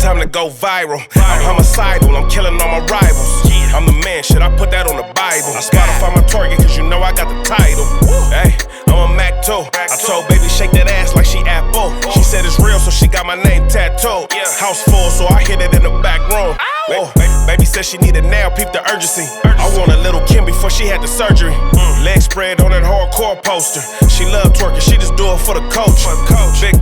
time to go viral. I'm homicidal, I'm killing all my rivals. I'm the man, shit, I put that on the Bible. I Spotify my target, cause you know I got the title. Hey, I'm a Mac 2. I told baby shake that ass like she Apple. She said it's real, so she got my name tattooed. House full, so I hit it in the back room. Oh, baby said she needed now, peep the urgency. I want a little Kim before she had the surgery. Leg spread on that hardcore poster. She love twerking, she just do it for the coach. Big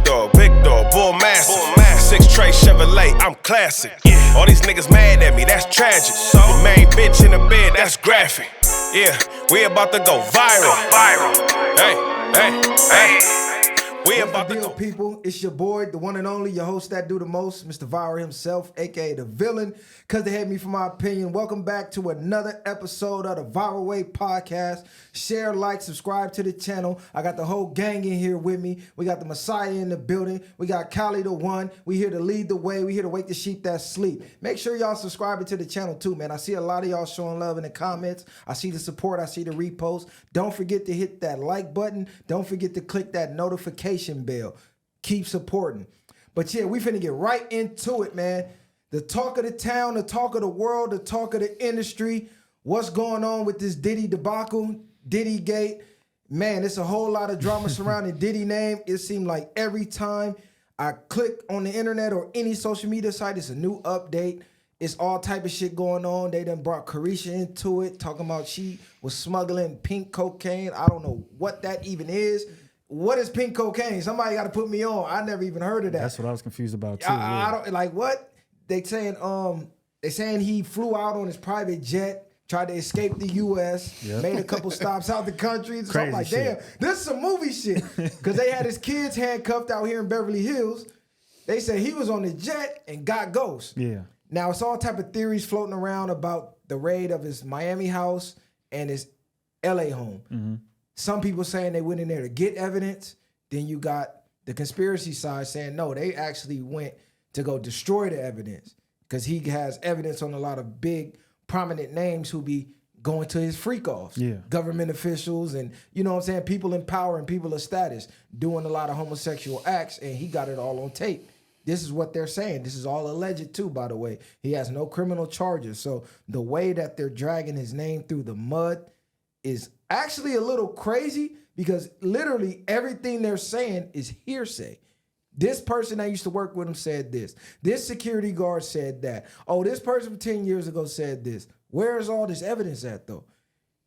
dog, bull massive. 6 tray Chevrolet, I'm classic. All these niggas mad at me, that's tragic. The main bitch in the bed, that's graphic. Yeah, we about to go viral. Hey. We about to go. People, it's your boy, the one and only, your host that do the most, Mr. Viral himself, aka the villain, because they hate me for my opinion. Welcome back to another episode of the Viral Way podcast. Share, like, subscribe to the channel. I got the whole gang in here with me. We got the Messiah in the building. We got Kali the one. We here to lead the way. We here to wake the sheep that sleep. Make sure y'all subscribe to the channel too, man. I see a lot of y'all showing love in the comments. I see the support. I see the reposts. Don't forget to hit that like button. Don't forget to click that notification bell. Keep supporting. But yeah, we finna get right into it, man. The talk of the town, the talk of the world, the talk of the industry. What's going on with this Diddy debacle, Diddy Gate? Man, it's a whole lot of drama surrounding Diddy name. It seemed like every time I click on the internet or any social media site, it's a new update. It's all type of shit going on. They done brought Keisha into it, talking about she was smuggling pink cocaine. I don't know what that even is. What is pink cocaine? Somebody got to put me on. I never even heard of that. That's what I was confused about too. I don't like what they saying he flew out on his private jet, tried to escape the U.S., made a couple stops out the country. So I'm like, damn, this is some movie shit. Because they had his kids handcuffed out here in Beverly Hills. They said he was on the jet and got ghost. Yeah. Now it's all type of theories floating around about the raid of his Miami house and his L.A. home. Mm-hmm. Some people saying they went in there to get evidence. Then you got the conspiracy side saying, no, they actually went to go destroy the evidence because he has evidence on a lot of big, prominent names who be going to his freak-offs. Yeah. Government officials and, you know what I'm saying, people in power and people of status doing a lot of homosexual acts, and he got it all on tape. This is what they're saying. This is all alleged too, by the way. He has no criminal charges. So the way that they're dragging his name through the mud is actually a little crazy because literally everything they're saying is hearsay. This person that used to work with him said this. This security guard said that. Oh, this person from 10 years ago said this. Where is all this evidence at, though?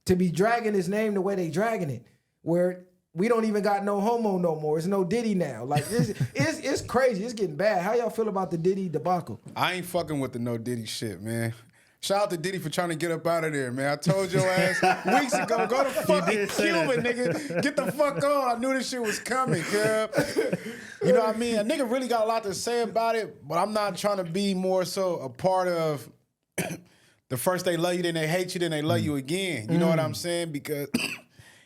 To be dragging his name the way they dragging it, where we don't even got no homo no more. It's no Diddy now. Like, it's crazy. It's getting bad. How y'all feel about the Diddy debacle? I ain't fucking with the no Diddy shit, man. Shout out to Diddy for trying to get up out of there, man. I told your ass weeks ago, go to fucking Cuba, nigga. Get the fuck on. I knew this shit was coming, girl. You know what I mean? A nigga really got a lot to say about it, but I'm not trying to be more so a part of the first they love you, then they hate you, then they love you again. You know what I'm saying? Because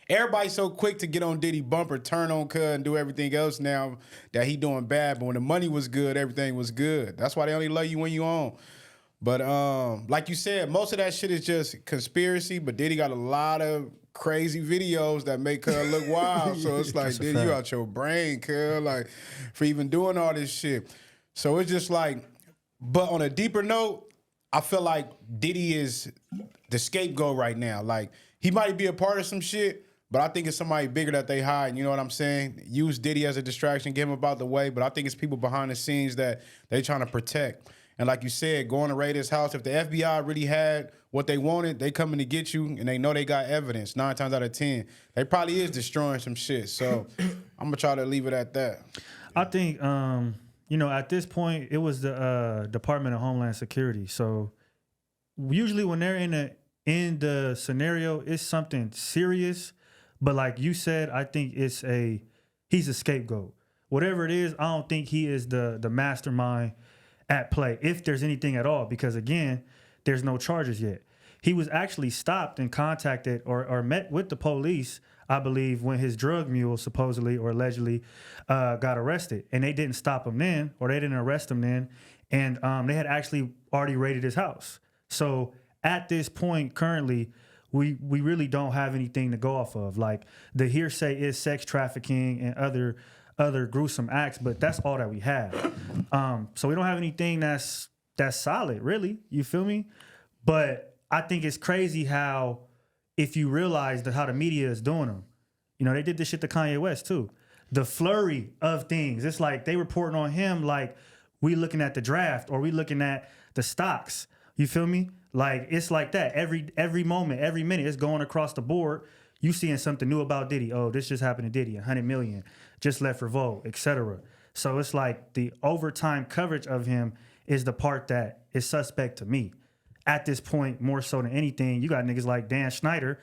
everybody's so quick to get on Diddy bumper, turn on Cuz, and do everything else now that he doing bad. But when the money was good, everything was good. That's why they only love you when you on. But like you said, most of that shit is just conspiracy, but Diddy got a lot of crazy videos that make her look wild. So it's like, Diddy, you out your brain, cuz, like, for even doing all this shit. So it's just like, but on a deeper note, I feel like Diddy is the scapegoat right now. Like, he might be a part of some shit, but I think it's somebody bigger that they hide. You know what I'm saying? Use Diddy as a distraction, get him about the way, but I think it's people behind the scenes that they trying to protect. And like you said, going to raid his house, if the FBI really had what they wanted, they coming to get you, and they know they got evidence. 9 times out of 10, they probably is destroying some shit. So I'm gonna try to leave it at that. I think, at this point, it was the Department of Homeland Security. So usually when they're in the scenario, it's something serious. But like you said, I think he's a scapegoat. Whatever it is, I don't think he is the mastermind at play, if there's anything at all, because again, there's no charges yet. He was actually stopped and contacted or met with the police, I believe, when his drug mule supposedly or allegedly got arrested. And they didn't stop him then, or they didn't arrest him then. And they had actually already raided his house. So at this point, currently, we really don't have anything to go off of. Like, the hearsay is sex trafficking and other other gruesome acts, but that's all that we have. So we don't have anything that's solid, really. You feel me? But I think it's crazy how, if you realize how the media is doing them, you know, they did this shit to Kanye West too. The flurry of things. It's like they reporting on him like we looking at the draft or we looking at the stocks. You feel me? Like it's like that every moment, every minute, it's going across the board. You seeing something new about Diddy. Oh, this just happened to Diddy. 100 million just left Revolt, etc. So it's like the overtime coverage of him is the part that is suspect to me. At this point, more so than anything, you got niggas like Dan Schneider.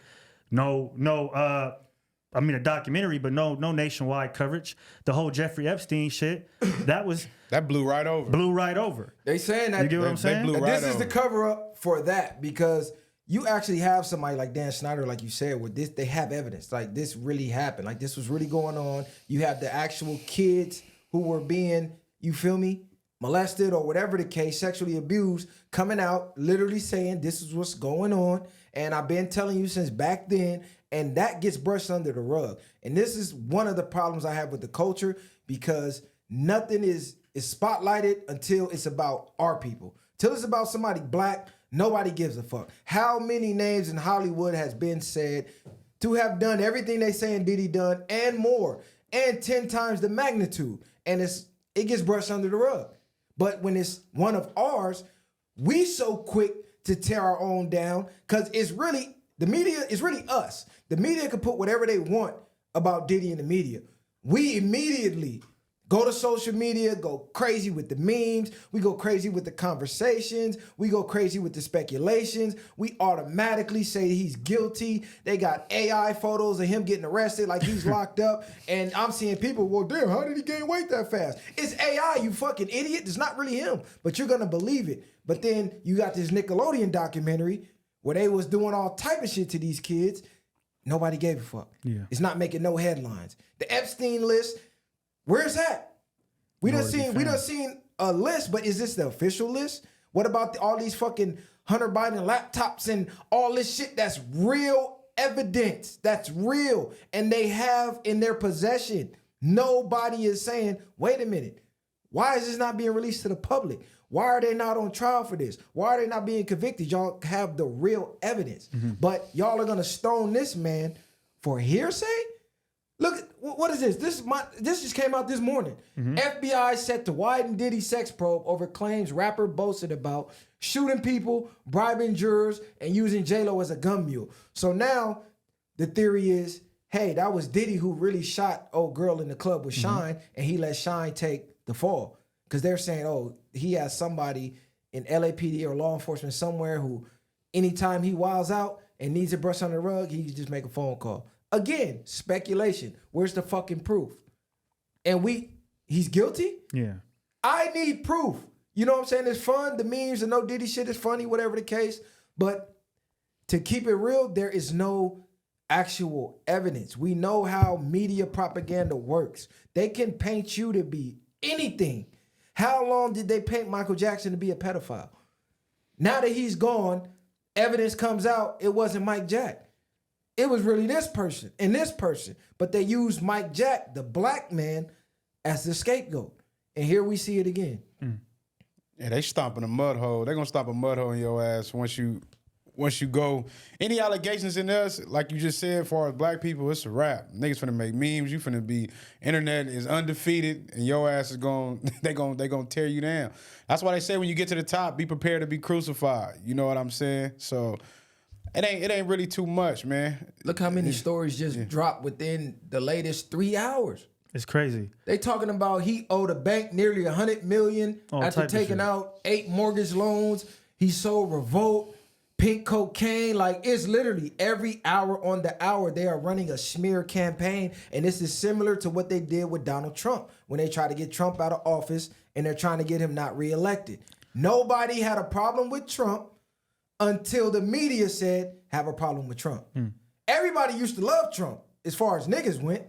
A documentary, but no nationwide coverage. The whole Jeffrey Epstein shit, that blew right over. They saying that. You get what I'm saying? blew This right is the over. cover up for that, because you actually have somebody like Dan Schneider, like you said, with this, they have evidence. Like this really happened. Like this was really going on. You have the actual kids who were being, you feel me, molested or whatever the case, sexually abused, coming out, literally saying this is what's going on. And I've been telling you since back then, and that gets brushed under the rug. And this is one of the problems I have with the culture, because nothing is spotlighted until it's about our people. Till it's about somebody black, nobody gives a fuck. How many names in Hollywood has been said to have done everything they say in Diddy done and more, and 10 times the magnitude, and it gets brushed under the rug. But when it's one of ours, we so quick to tear our own down, because it's really, the media is really us. The media can put whatever they want about Diddy in the media. We immediately go to social media, go crazy with the memes, we go crazy with the conversations, we go crazy with the speculations, we automatically say he's guilty. They got AI photos of him getting arrested like he's locked up, and I'm seeing people, well, damn, how did he gain weight that fast? It's AI, you fucking idiot. It's not really him, but you're gonna believe it. But then you got this Nickelodeon documentary where they was doing all type of shit to these kids. Nobody gave a fuck. Yeah. It's not making no headlines. The Epstein list, where's that? We done seen a list, but is this the official list? What about all these fucking Hunter Biden laptops and all this shit that's real evidence? That's real. And they have in their possession. Nobody is saying, wait a minute, why is this not being released to the public? Why are they not on trial for this? Why are they not being convicted? Y'all have the real evidence. But y'all are gonna stone this man for hearsay? Look, what is this? This just came out this morning. FBI set to widen Diddy sex probe over claims rapper boasted about shooting people, bribing jurors, and using J-Lo as a gun mule. So now the theory is, hey, that was Diddy who really shot old girl in the club with Shine, and he let Shine take the fall. Because they're saying, oh, he has somebody in LAPD or law enforcement somewhere who, anytime he wilds out and needs a brush under the rug, he can just make a phone call. Again, speculation. Where's the fucking proof? And he's guilty? Yeah. I need proof. You know what I'm saying? It's fun. The memes and no Diddy shit is funny, whatever the case. But to keep it real, there is no actual evidence. We know how media propaganda works. They can paint you to be anything. How long did they paint Michael Jackson to be a pedophile? Now that he's gone, evidence comes out, it wasn't Mike Jack. It was really this person and this person. But they used Mike Jack, the black man, as the scapegoat. And here we see it again. Yeah, they stomping a mud hole. They're gonna stomp a mud hole in your ass once you go. Any allegations in us, like you just said, as far as black people, it's a wrap. Niggas finna make memes. You finna be, internet is undefeated, and your ass is they gonna tear you down. That's why they say when you get to the top, be prepared to be crucified. You know what I'm saying? So it ain't really too much, man. Look how many stories just dropped within the latest 3 hours. It's crazy. They talking about he owed a bank nearly $100 million after taking out 8 mortgage loans. He sold Revolt, pink cocaine. Like, it's literally every hour on the hour they are running a smear campaign. And this is similar to what they did with Donald Trump when they tried to get Trump out of office and they're trying to get him not reelected. Nobody had a problem with Trump until the media said, have a problem with Trump. Everybody used to love Trump as far as niggas went.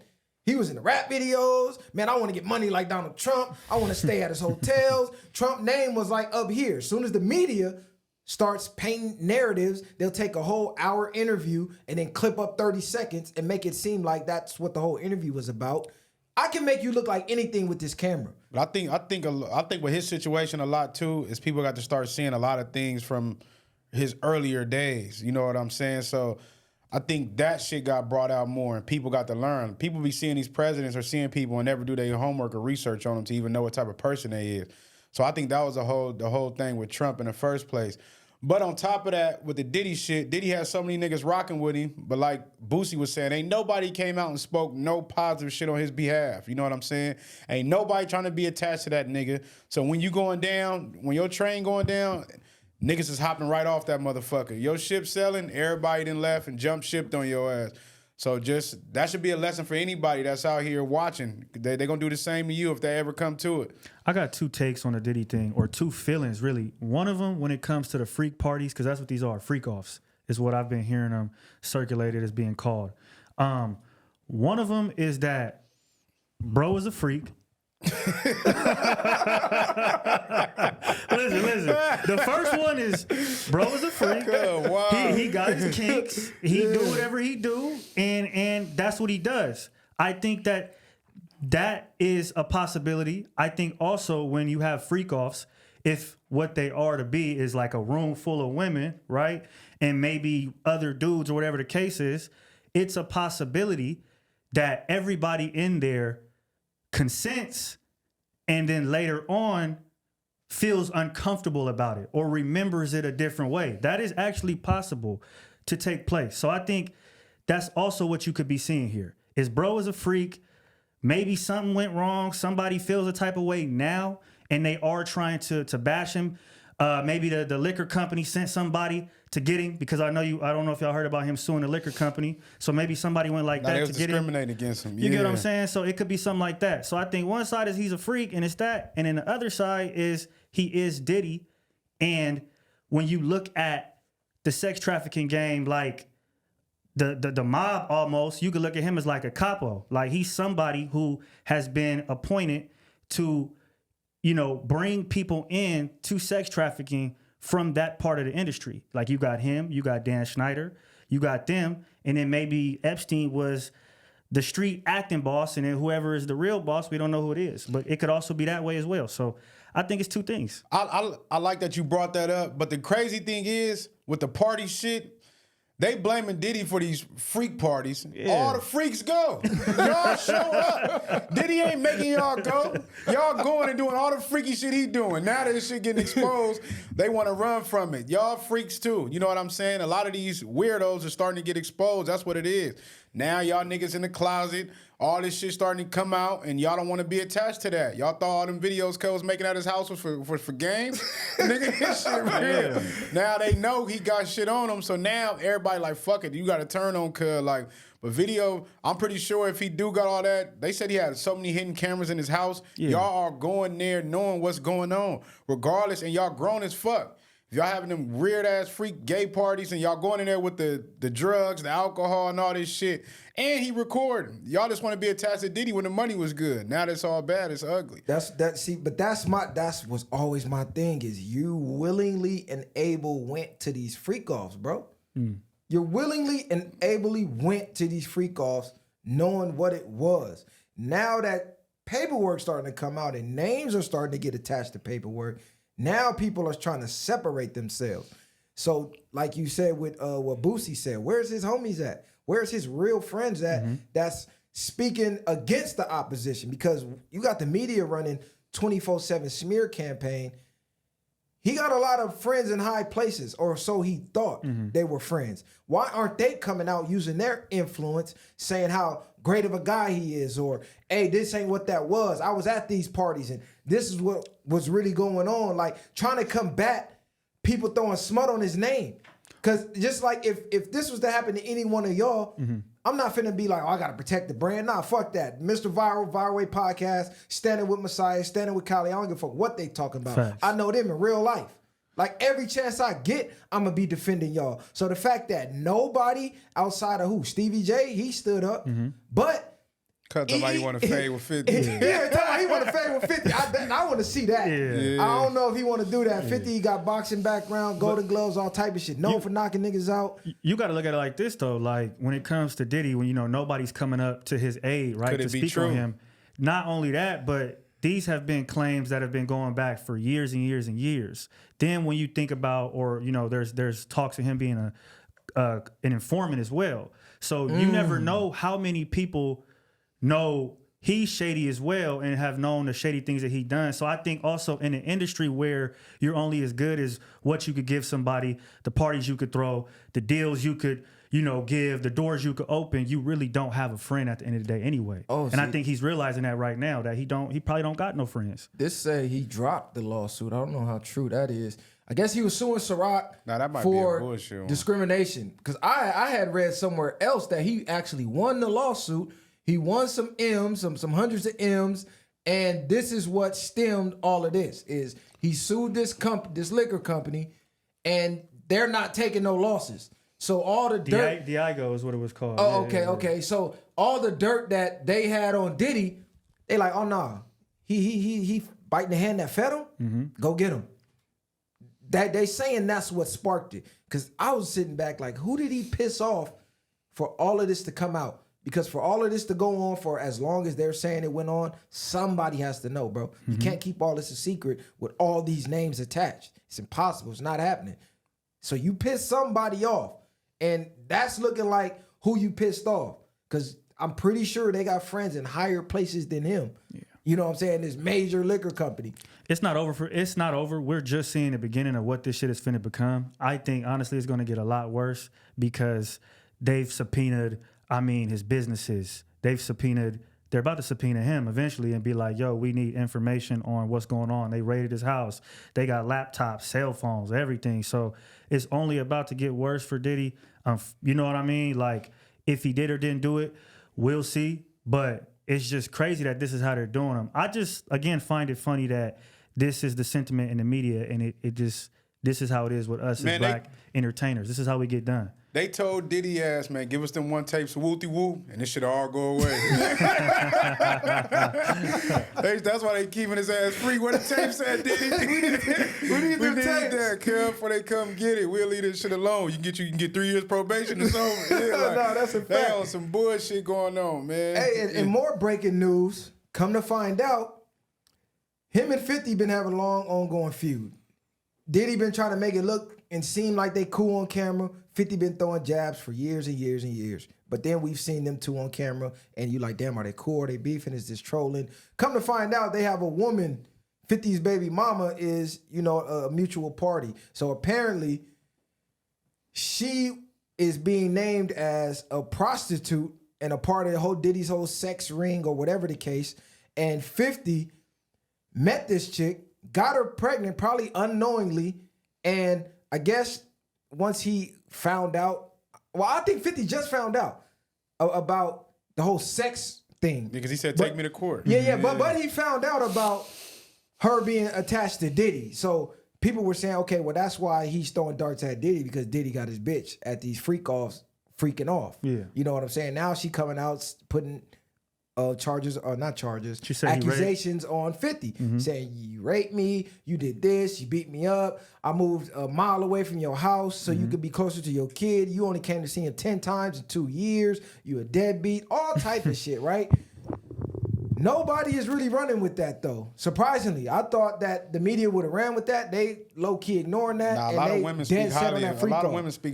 He was in the rap videos. Man, I want to get money like Donald Trump. I want to stay at his hotels. Trump name was like up here. As soon as the media starts painting narratives, they'll take a whole hour interview and then clip up 30 seconds and make it seem like that's what the whole interview was about. I can make you look like anything with this camera. But I think with his situation a lot too is people got to start seeing a lot of things from his earlier days. You know what I'm saying? So I think that shit got brought out more and people got to learn. People be seeing these presidents or seeing people and never do their homework or research on them to even know what type of person they is. So I think that was the whole thing with Trump in the first place. But on top of that, with the Diddy shit, Diddy had so many niggas rocking with him. But like Boosie was saying, ain't nobody came out and spoke no positive shit on his behalf. You know what I'm saying? Ain't nobody trying to be attached to that nigga. So when you going down, when your train going down, niggas is hopping right off that motherfucker. Your ship selling, everybody then left and jump shipped on your ass. So just, that should be a lesson for anybody that's out here watching. They gonna do the same to you if they ever come to it. I got two takes on the Diddy thing, or two feelings, really. One of them, when it comes to the freak parties, because that's what these are, freak-offs, is what I've been hearing them circulated as being called. One of them is that bro is a freak. Listen. The first one is bro is a freak. Oh, wow. He got his kinks. He do whatever he do, and that's what he does. I think that is a possibility. I think also when you have freak-offs, if what they are to be is like a room full of women, right, and maybe other dudes or whatever the case is, it's a possibility that everybody in there consents and then later on feels uncomfortable about it or remembers it a different way. That is actually possible to take place. So I think that's also what you could be seeing here. Is bro is a freak. Maybe something went wrong. Somebody feels a type of way now and they are trying to bash him. Maybe the liquor company sent somebody to get him, because I don't know if y'all heard about him suing the liquor company. So maybe somebody went like that to get him. Discriminating against him. You get what I'm saying? So it could be something like that. So I think one side is he's a freak and it's that. And then the other side is he is Diddy. And when you look at the sex trafficking game, like the mob almost, you could look at him as like a capo. Like he's somebody who has been appointed to, bring people in to sex trafficking from that part of the industry. Like you got him, you got Dan Schneider, you got them, and then maybe Epstein was the street acting boss, and then whoever is the real boss, we don't know who it is. But it could also be that way as well. So I think it's two things. I like that you brought that up, but the crazy thing is, with the party shit, they blaming Diddy for these freak parties. Yeah. All the freaks go. Y'all show up. Diddy ain't making y'all go. Y'all going and doing all the freaky shit he doing. Now that this shit getting exposed, they want to run from it. Y'all freaks too. You know what I'm saying? A lot of these weirdos are starting to get exposed. That's what it is. Now y'all niggas in the closet, all this shit starting to come out, and y'all don't want to be attached to that. Y'all thought all them videos Cuz was making at his house was for games? Nigga, this shit real. Yeah. Now they know he got shit on him, so now everybody like, fuck it, you got to turn on Cuz. Like, but video, I'm pretty sure if he do got all that, they said he had so many hidden cameras in his house. Yeah. Y'all are going there knowing what's going on, regardless, and y'all grown as fuck. Y'all having them weird-ass freak gay parties and y'all going in there with the drugs, the alcohol, and all this shit. And he recording. Y'all just want to be attached to Diddy when the money was good. Now that's all bad. It's ugly. That's was always my thing, is you willingly and able went to these freak-offs, bro. You willingly and ably went to these freak-offs knowing what it was. Now that paperwork's starting to come out and names are starting to get attached to paperwork, now people are trying to separate themselves. So, like you said with what Boosie said, where's his homies at? Where's his real friends at that's speaking against the opposition? Because you got the media running 24/7 smear campaign. He got a lot of friends in high places, or so he thought they were friends. Why aren't they coming out using their influence, saying how great of a guy he is, or, hey, this ain't what that was. I was at these parties, and this is what was really going on. Like, trying to combat people throwing smut on his name. Because just like if this was to happen to any one of y'all, I'm not finna be like, oh, I gotta protect the brand. Nah, fuck that. Mr. Viral Way Podcast, standing with Messiah, standing with Kanye. I don't give a fuck what they talking about. Facts. I know them in real life. Like, every chance I get, I'm gonna be defending y'all. So the fact that nobody outside of who? Stevie J, he stood up. But Cause somebody want to fade with 50. Yeah, he want to fade with 50. I want to see that. Yeah. I don't know if he want to do that. 50, he got boxing background, golden gloves, all type of shit. Known for knocking niggas out. You got to look at it like this, though. Like, when it comes to Diddy, when, nobody's coming up to his aid, right, to speak on him. not only that, but these have been claims that have been going back for years and years and years. Then when you think about, or there's talks of him being an informant as well. So you never know how many people know he's shady as well and have known the shady things that he done. So I think also in an industry where you're only as good as what you could give somebody, the parties you could throw, the deals you could, give, the doors you could open, you really don't have a friend at the end of the day anyway. I think he's realizing that right now, that he probably don't got no friends. This say he dropped the lawsuit. I don't know how true that is. I guess he was suing Ciroc That might for be a bullshit one. discrimination. Because I had read somewhere else that he actually won the lawsuit. He won some M's, some hundreds of M's, and this is what stemmed all of this. Is he sued this liquor company, and they're not taking no losses. So all the dirt, Diego is what it was called. Oh, okay. So all the dirt that they had on Diddy, they like, oh nah, he biting the hand that fed him. Mm-hmm. Go get him. That they saying that's what sparked it. Because I was sitting back like, who did he piss off for all of this to come out? Because for all of this to go on for as long as they're saying it went on, somebody has to know, bro. You can't keep all this a secret with all these names attached. It's impossible. It's not happening. So you piss somebody off, and that's looking like who you pissed off. Because I'm pretty sure they got friends in higher places than him. Yeah. You know what I'm saying? This major liquor company. It's not over. We're just seeing the beginning of what this shit is finna become. I think, honestly, it's going to get a lot worse because they've subpoenaed, his businesses. They're about to subpoena him eventually and be like, yo, we need information on what's going on. They raided his house. They got laptops, cell phones, everything. So it's only about to get worse for Diddy. You know what I mean? Like, if he did or didn't do it, we'll see. But it's just crazy that this is how they're doing them. I just, again, find it funny that this is the sentiment in the media, and this is how it is with us as black entertainers. This is how we get done. They told Diddy ass, man, give us them one tapes, woo-ty-woo, and this shit all go away. That's why they keeping his ass free. Where the tapes at, Diddy? we need that, cuz, before they come get it. We'll leave this shit alone. You can get 3 years probation or something. Yeah, like, no, that's a fact. They on some bullshit going on, man. Hey, and more breaking news. Come to find out, him and 50 been having a long ongoing feud. Diddy been trying to make it look and seem like they cool on camera. 50 been throwing jabs for years and years and years. But then we've seen them two on camera, and you like, damn, are they cool? Are they beefing? Is this trolling? Come to find out, they have a woman. 50's baby mama is, a mutual party. So apparently, she is being named as a prostitute and a part of the whole Diddy's whole sex ring or whatever the case. And 50 met this chick, got her pregnant, probably unknowingly, and I guess once he found out, I think 50 just found out about the whole sex thing. Because he said, take me to court. Yeah. But he found out about her being attached to Diddy. So people were saying, okay, well, that's why he's throwing darts at Diddy, because Diddy got his bitch at these freaking off. Yeah. You know what I'm saying? Now she coming out putting accusations on 50, saying you raped me, you did this, you beat me up, I moved a mile away from your house so you could be closer to your kid, you only came to see him 10 times in 2 years, you a deadbeat, all type of shit, right? Nobody is really running with that though. Surprisingly, I thought that the media would have ran with that. They low key ignoring that. Nah, a lot of women speak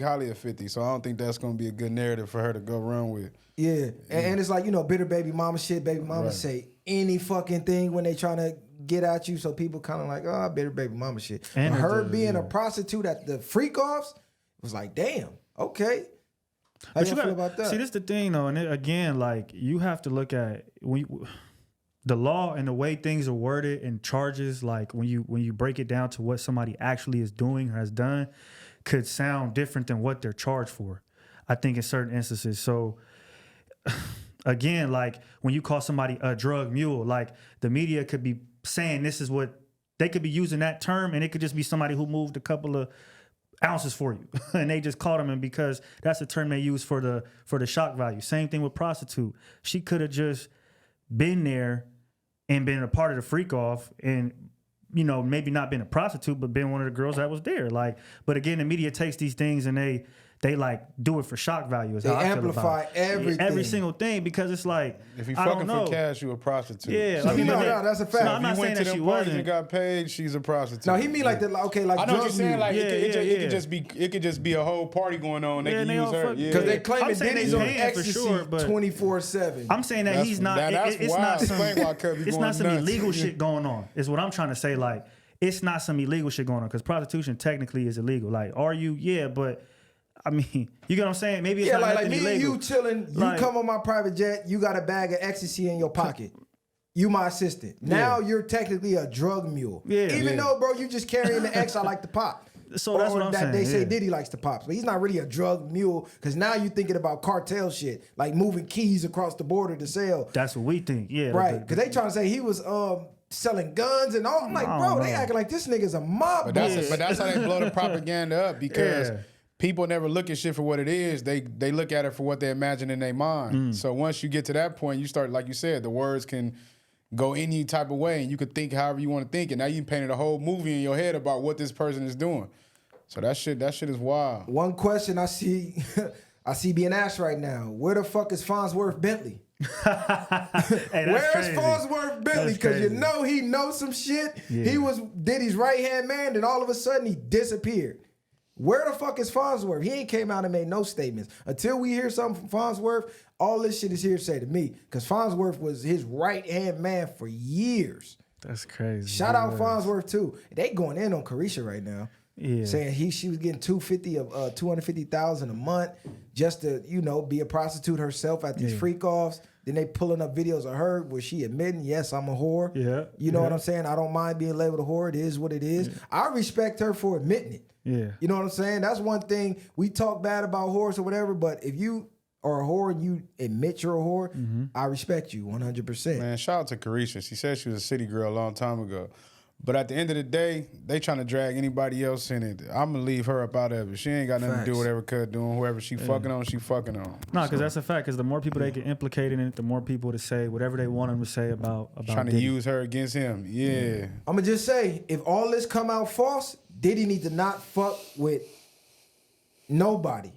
highly of 50, so I don't think that's gonna be a good narrative for her to go run with. Yeah, and it's like, bitter baby mama shit. Baby mama say any fucking thing when they trying to get at you, so people kind of like, oh, bitter baby mama shit. And her being a prostitute at the freak offs was like, damn, okay. How you feel about that? See, this is the thing though, and again, like, you have to look at the law and the way things are worded and charges, like when you break it down to what somebody actually is doing or has done, could sound different than what they're charged for, I think, in certain instances. So again, like when you call somebody a drug mule, like the media could be saying this is what they could be using that term, and it could just be somebody who moved a couple of ounces for you and they just caught him, and because that's the term they use for the shock value. Same thing with prostitute. She could have just been there and been a part of the freak off and, maybe not been a prostitute, but been one of the girls that was there. Like, but again, the media takes these things and they like do it for shock value. Is They how I feel amplify about everything. every single thing, because it's like, If you I don't fucking know. for cash, you a prostitute. Yeah, So I mean, no, like, that's a fact. No, I'm if not you saying went to that she them parties wasn't. and got paid, she's a prostitute. No, he mean like the like I know what drug you're saying. music. Like it could Yeah. just be, it could just be a whole party going on. They Yeah, can they use all her. fuck- Yeah. Because they I'm claiming saying they Diddy's on paying for ecstasy sure, but- 24/7. I'm saying that he's not. that's It's wild. not some. Explain why Cub be It's going not some nuts. illegal shit going on. Is what I'm trying to say. Like, it's not some illegal shit going on, because prostitution technically is illegal. Like, are you? Yeah, but I mean, you get what I'm saying? Maybe it's Yeah, not like nothing me illegal. and you chilling. You Like- come on my private jet. You got a bag of ecstasy in your pocket. You my assistant. Now you're technically a drug mule. Yeah. Even though, bro, you just carrying the X I like to pop. So that's what I'm that saying, they say yeah. Diddy likes to pop. But he's not really a drug mule, because now you're thinking about cartel shit, like moving keys across the border to sell. That's what we think. Yeah, Right. Because they trying to say he was selling guns and all. I'm like, I bro, don't they know. acting like this nigga's a mob But boss. that's how they blow the propaganda up, because Yeah. people never look at shit for what it is. They look at it for what they imagine in their mind. So once you get to that point, you start, like you said, the words can go any type of way, and you could think however you want to think. And now you painted a whole movie in your head about what this person is doing. So that shit is wild. One question I see being asked right now: where the fuck is Farnsworth Bentley? Hey, that's Where's crazy. Farnsworth Bentley? That's Because you crazy. know he knows some shit. Yeah. He was Diddy's right hand man, then all of a sudden he disappeared. Where the fuck is Farnsworth? He ain't came out and made no statements. Until we hear something from Farnsworth, all this shit is hearsay to me. Because Farnsworth was his right hand man for years. That's crazy. Shout out Yeah. Farnsworth too. They going in on Keisha right now. Yeah. Saying she was getting $250,000 a month just to, be a prostitute herself at these freak offs. Then they pulling up videos of her where she admitting, yes, I'm a whore. Yeah. You know what I'm saying? I don't mind being labeled a whore. It is what it is. I respect her for admitting it. Yeah. You know what I'm saying? That's one thing. We talk bad about whores or whatever, but if you are a whore and you admit you're a whore, I respect you 100%. Man, shout out to Keisha. She said she was a city girl a long time ago. But at the end of the day, they trying to drag anybody else in it. I'm going to leave her up out of it. She ain't got nothing to do with whatever Cud doing. Whoever she fucking on, she fucking on. No, because that's a fact. Because the more people they get implicated in it, the more people to say whatever they want them to say about Trying to Diddy. use her against him. Yeah. I'm going to just say, if all this come out false, Diddy need to not fuck with nobody.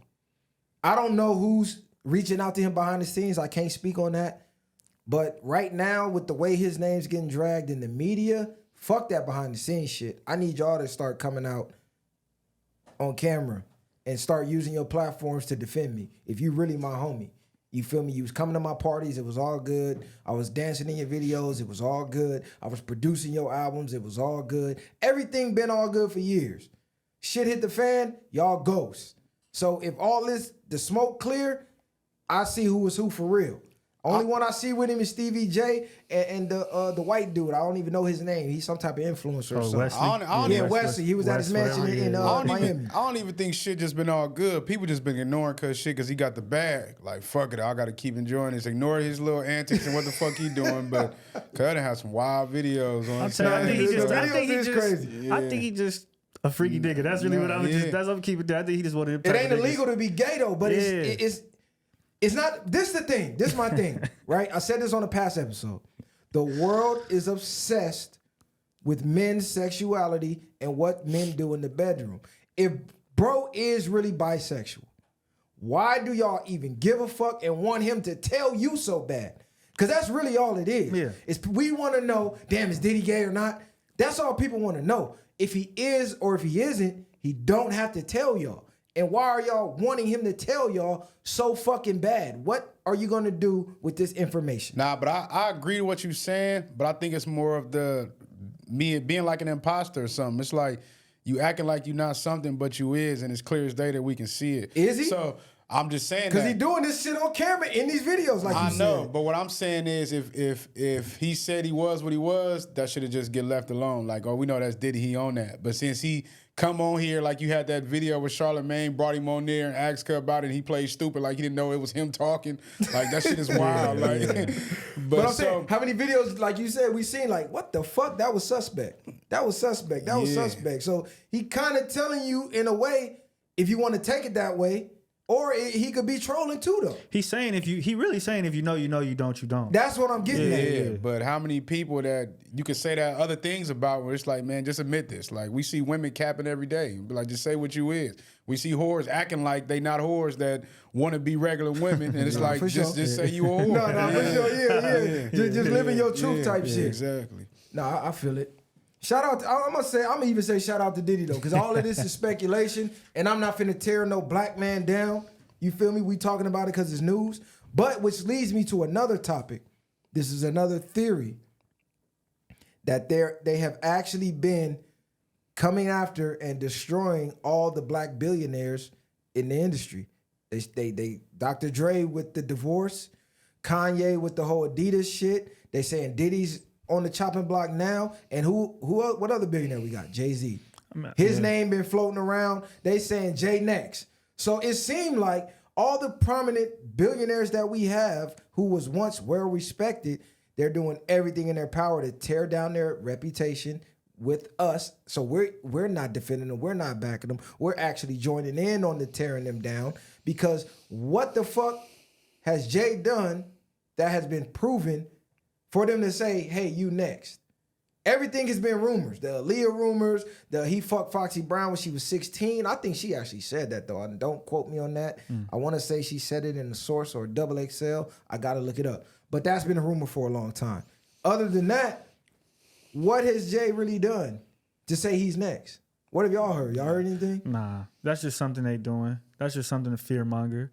I don't know who's reaching out to him behind the scenes. I can't speak on that. But right now, with the way his name's getting dragged in the media, fuck that behind the scenes shit. I need y'all to start coming out on camera and start using your platforms to defend me. If you really my homie. You feel me? You was coming to my parties. It was all good. I was dancing in your videos. It was all good. I was producing your albums. It was all good. Everything been all good for years. Shit hit the fan. Y'all ghosts. So if all this, the smoke clear, I see who is who for real. Only one I see with him is Stevie J and the white dude. I don't even know his name. He's some type of influencer or something. Wesley. I don't Yeah, even- Wesley. He was at his mansion in Miami. I don't even think shit just been all good. People just been ignoring because he got the bag. Like, fuck it, I got to keep enjoying this. Ignore his little antics and what the fuck he doing. But Cud has some wild videos on his I think he The just. crazy. I think he just a freaky nigga. That's really what I'm just. That's what I'm keeping. I think he just wanted to. It ain't illegal to be gay though, but Yeah. it's not. This the thing. This my thing, right? I said this on a past episode. The world is obsessed with men's sexuality and what men do in the bedroom. If bro is really bisexual, why do y'all even give a fuck and want him to tell you so bad? Because that's really all it is. Yeah. We want to know, damn, is Diddy gay or not? That's all people want to know. If he is or if he isn't, he don't have to tell y'all. And why are y'all wanting him to tell y'all so fucking bad? What are you going to do with this information? Nah, but I agree with what you're saying, but I think it's more of me being like an imposter or something. It's like you acting like you not something, but you is, and it's clear as day that we can see it. Is he? So I'm just saying Because that. he doing this shit on camera in these videos like I you know, said. but what I'm saying is if he said he was what he was, that should have just get left alone. Like, oh, we know that's Diddy, he on that. But since he come on here, like you had that video where Charlamagne brought him on there and asked her about it, and he played stupid like he didn't know it was him talking. Like, that shit is wild. But I'm saying, how many videos, like you said, we seen like, what the fuck? That was suspect. That was suspect. That was Yeah. suspect. So he kind of telling you in a way, if you want to take it that way, Or he could be trolling too, though. He really saying if you know, you know, you don't, you don't. That's what I'm getting at. Yeah, but how many people that you could say that other things about where it's like, man, just admit this. Like, we see women capping every day. Like, just say what you is. We see whores acting like they not whores that want to be regular women. And it's like, just say you a whore. No, for sure. Yeah. Just living your truth type shit. Exactly. No, I feel it. Shout out, I'm gonna even say shout out to Diddy though, because all of this is speculation, and I'm not finna tear no black man down. You feel me? We talking about it because it's news. But which leads me to another topic. This is another theory that they have actually been coming after and destroying all the black billionaires in the industry. They Dr. Dre with the divorce, Kanye with the whole Adidas shit. They saying Diddy's on the chopping block now, and what other billionaire we got? Jay-Z. His name been floating around. They saying Jay next. So it seemed like all the prominent billionaires that we have who was once well respected, they're doing everything in their power to tear down their reputation with us. So we're not defending them. We're not backing them. We're actually joining in on the tearing them down, because what the fuck has Jay done that has been proven for them to say, hey, you next? Everything has been rumors. The Aaliyah rumors, he fucked Foxy Brown when she was 16. I think she actually said that, though. Don't quote me on that. I want to say she said it in the Source or XXL. I got to look it up. But that's been a rumor for a long time. Other than that, what has Jay really done to say he's next? What have y'all heard? Y'all heard anything? Nah, that's just something they doing. That's just something to fear monger.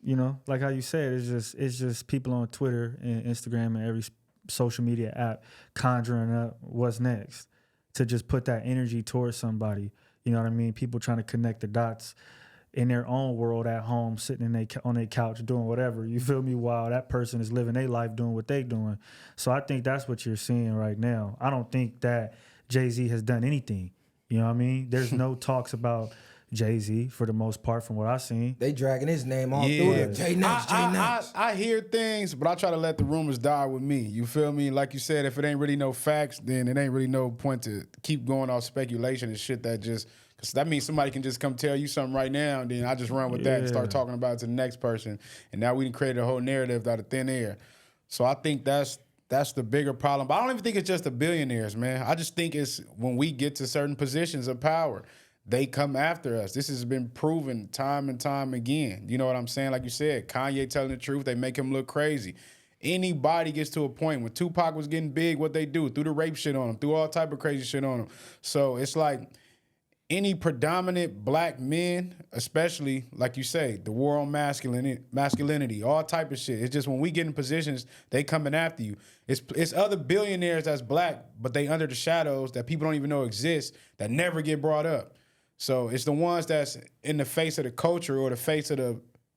You know, like how you said, it's just people on Twitter and Instagram and every social media app conjuring up what's next to just put that energy towards somebody. You know what I mean? People trying to connect the dots in their own world at home, sitting on their couch doing whatever. You feel me? While that person is living their life doing what they doing. So I think that's what you're seeing right now. I don't think that Jay-Z has done anything. You know what I mean? There's no talks about Jay-Z for the most part from what I've seen. They dragging his name all through it. Jay next, Jay next. I hear things, but I try to let the rumors die with me. You feel me? Like you said, if it ain't really no facts, then it ain't really no point to keep going off speculation and shit that just, because that means somebody can just come tell you something right now, and then I just run with that and start talking about it to the next person. And now we done created a whole narrative out of thin air. So I think that's the bigger problem. But I don't even think it's just the billionaires, man. I just think it's when we get to certain positions of power, they come after us. This has been proven time and time again. You know what I'm saying? Like you said, Kanye telling the truth, they make him look crazy. Anybody gets to a point when Tupac was getting big, what they do, threw the rape shit on him, threw all type of crazy shit on him. So it's like any predominant black men, especially, like you say, the war on masculinity, all type of shit. It's just when we get in positions, they coming after you. It's other billionaires that's black, but they under the shadows that people don't even know exist that never get brought up. So it's the ones that's in the face of the culture or the face of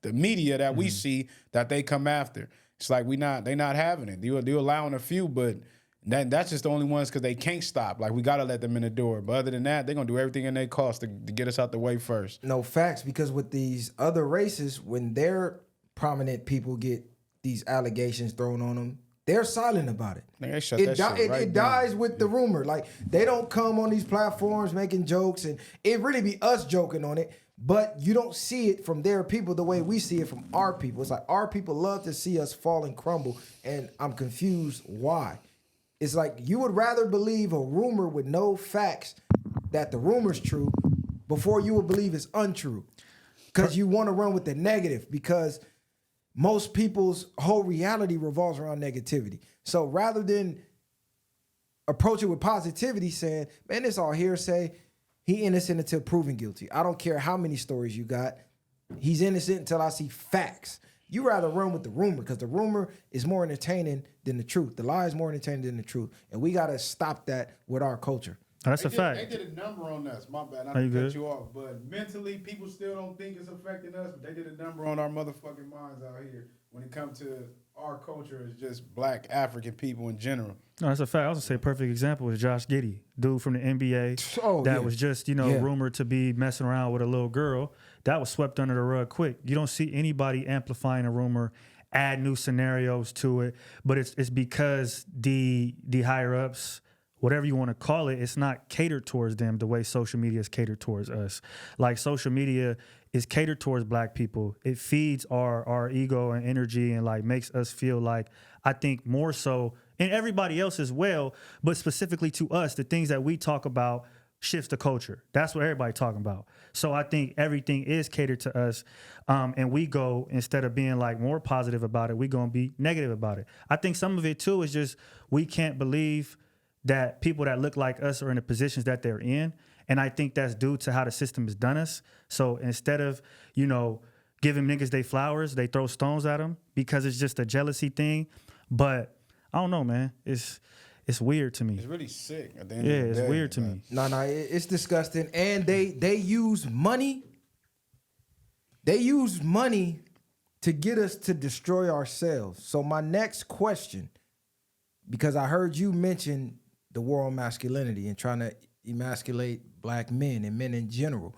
the media that we see that they come after. It's like they not having it. They're allowing a few, but that's just the only ones because they can't stop. Like, we got to let them in the door. But other than that, they're going to do everything in their cost to get us out the way first. No, facts, because with these other races, when their prominent people get these allegations thrown on them, they're silent about it. They shut that shit right it dies with the rumor. Like, they don't come on these platforms making jokes, and it really be us joking on it, but you don't see it from their people the way we see it from our people. It's like our people love to see us fall and crumble, and I'm confused why. It's like you would rather believe a rumor with no facts that the rumor's true before you would believe it's untrue, because you want to run with the negative, because most people's whole reality revolves around negativity. So rather than approach it with positivity, saying, man, it's all hearsay, he innocent until proven guilty. I don't care how many stories you got. He's innocent until I see facts. You rather run with the rumor, because the rumor is more entertaining than the truth. The lie is more entertaining than the truth. And we got to stop that with our culture. That's a fact. They did a number on us. My bad. Not to cut you off. But mentally, people still don't think it's affecting us. But they did a number on our motherfucking minds out here when it comes to our culture as just black African people in general. No, that's a fact. I was going to say a perfect example is Josh Giddey, dude from the NBA that was just, rumored to be messing around with a little girl. That was swept under the rug quick. You don't see anybody amplifying a rumor, add new scenarios to it. But it's because the higher-ups, whatever you want to call it, it's not catered towards them the way social media is catered towards us. Like, social media is catered towards black people. It feeds our ego and energy and like makes us feel like, I think more so, and everybody else as well, but specifically to us, the things that we talk about shifts the culture. That's what everybody talking about. So I think everything is catered to us. And we go, instead of being like more positive about it, we going to be negative about it. I think some of it too is just, we can't believe that people that look like us are in the positions that they're in. And I think that's due to how the system has done us. So instead of, you know, giving niggas they flowers, they throw stones at them because it's just a jealousy thing. But I don't know, man. It's weird to me. It's really sick at the end of the It's day, weird to me. No, it's disgusting. And they use money. They use money to get us to destroy ourselves. So my next question, because I heard you mention the war on masculinity and trying to emasculate black men and men in general.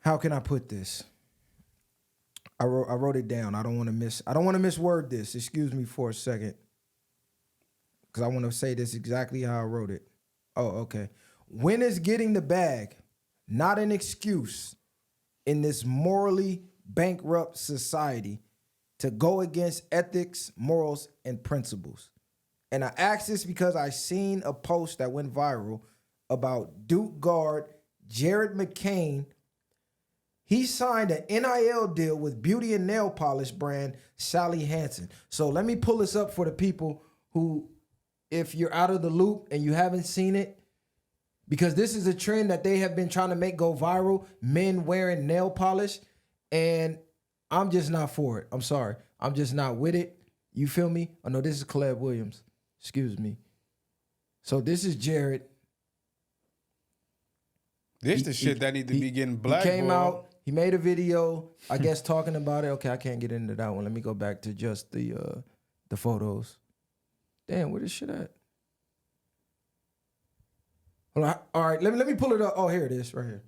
How can I put this? I wrote it down. I don't want to misword this. Excuse me for a second. Because I want to say this exactly how I wrote it. Oh, okay. When is getting the bag not an excuse in this morally bankrupt society to go against ethics, morals, and principles? And I ask this because I seen a post that went viral about Duke guard Jared McCain. He signed an NIL deal with beauty and nail polish brand Sally Hansen. So let me pull this up for the people who, if you're out of the loop and you haven't seen it, because this is a trend that they have been trying to make go viral, men wearing nail polish, and I'm just not for it. I'm sorry. I'm just not with it. You feel me? Oh, no, this is Caleb Williams. Excuse me. So this is Jared. This the shit that need to be getting black. He came out. He made a video, I guess, talking about it. Okay, I can't get into that one. Let me go back to just the photos. Damn, where this shit at? Hold on. All right, let me pull it up. Oh, here it is, right here.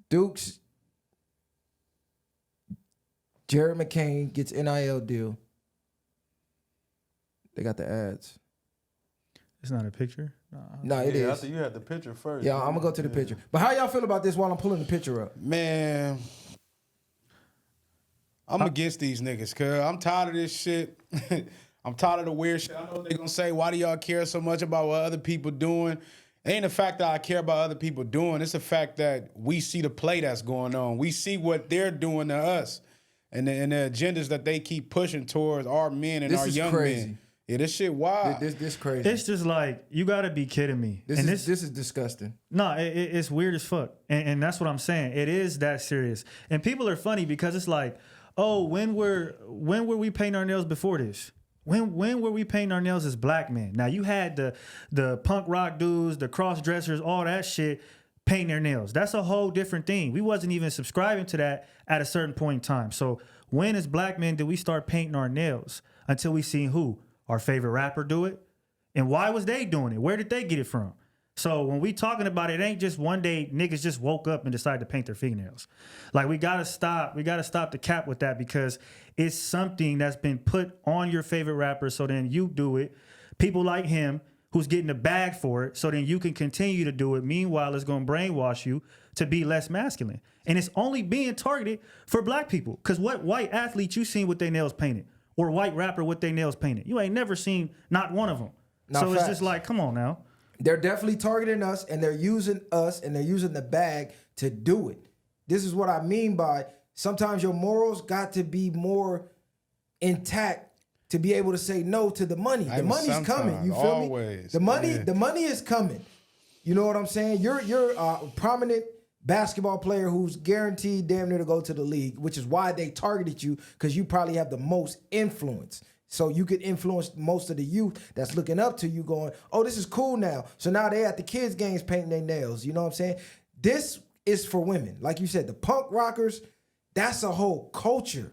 Duke's Jared McCain gets NIL deal. They got the ads. It's not a picture? No, it is. I think you had the picture first. Yeah, I'm gonna go to the picture. But how y'all feel about this while I'm pulling the picture up? Man, I'm against these niggas, cuz I'm tired of this shit. I'm tired of the weird shit. I know they're gonna say, why do y'all care so much about what other people doing? It ain't the fact that I care about other people doing. It's the fact that we see the play that's going on. We see what they're doing to us and the agendas that they keep pushing towards our men and our young men. Yeah, this shit wild. This crazy. It's just like, you gotta be kidding me. This is disgusting. No, it's weird as fuck. And that's what I'm saying. It is that serious. And people are funny because it's like, oh, when were we painting our nails before this? When were we painting our nails as black men? Now, you had the punk rock dudes, the cross dressers, all that shit painting their nails. That's a whole different thing. We wasn't even subscribing to that at a certain point in time. So when as black men did we start painting our nails? Until we seen who? Our favorite rapper do it? And why was they doing it? Where did they get it from? So when we talking about it, it ain't just one day niggas just woke up and decided to paint their fingernails. Like, we gotta stop the cap with that, because it's something that's been put on your favorite rapper, so then you do it. People like him who's getting a bag for it, so then you can continue to do it. Meanwhile, it's gonna brainwash you to be less masculine. And it's only being targeted for black people. Because what white athlete you seen with their nails painted? Or white rapper with their nails painted? You ain't never seen not one of them. So it's just like, come on now. They're definitely targeting us, and they're using us, and they're using the bag to do it. This is what I mean by sometimes your morals got to be more intact to be able to say no to the money. The money's coming. You feel me? The money is coming. You know what I'm saying? You're a prominent basketball player who's guaranteed damn near to go to the league, which is why they targeted you, because you probably have the most influence. So you could influence most of the youth that's looking up to you, going, oh, this is cool now. So now they at the kids' games painting their nails. You know what I'm saying? This is for women. Like you said, the punk rockers, that's a whole culture.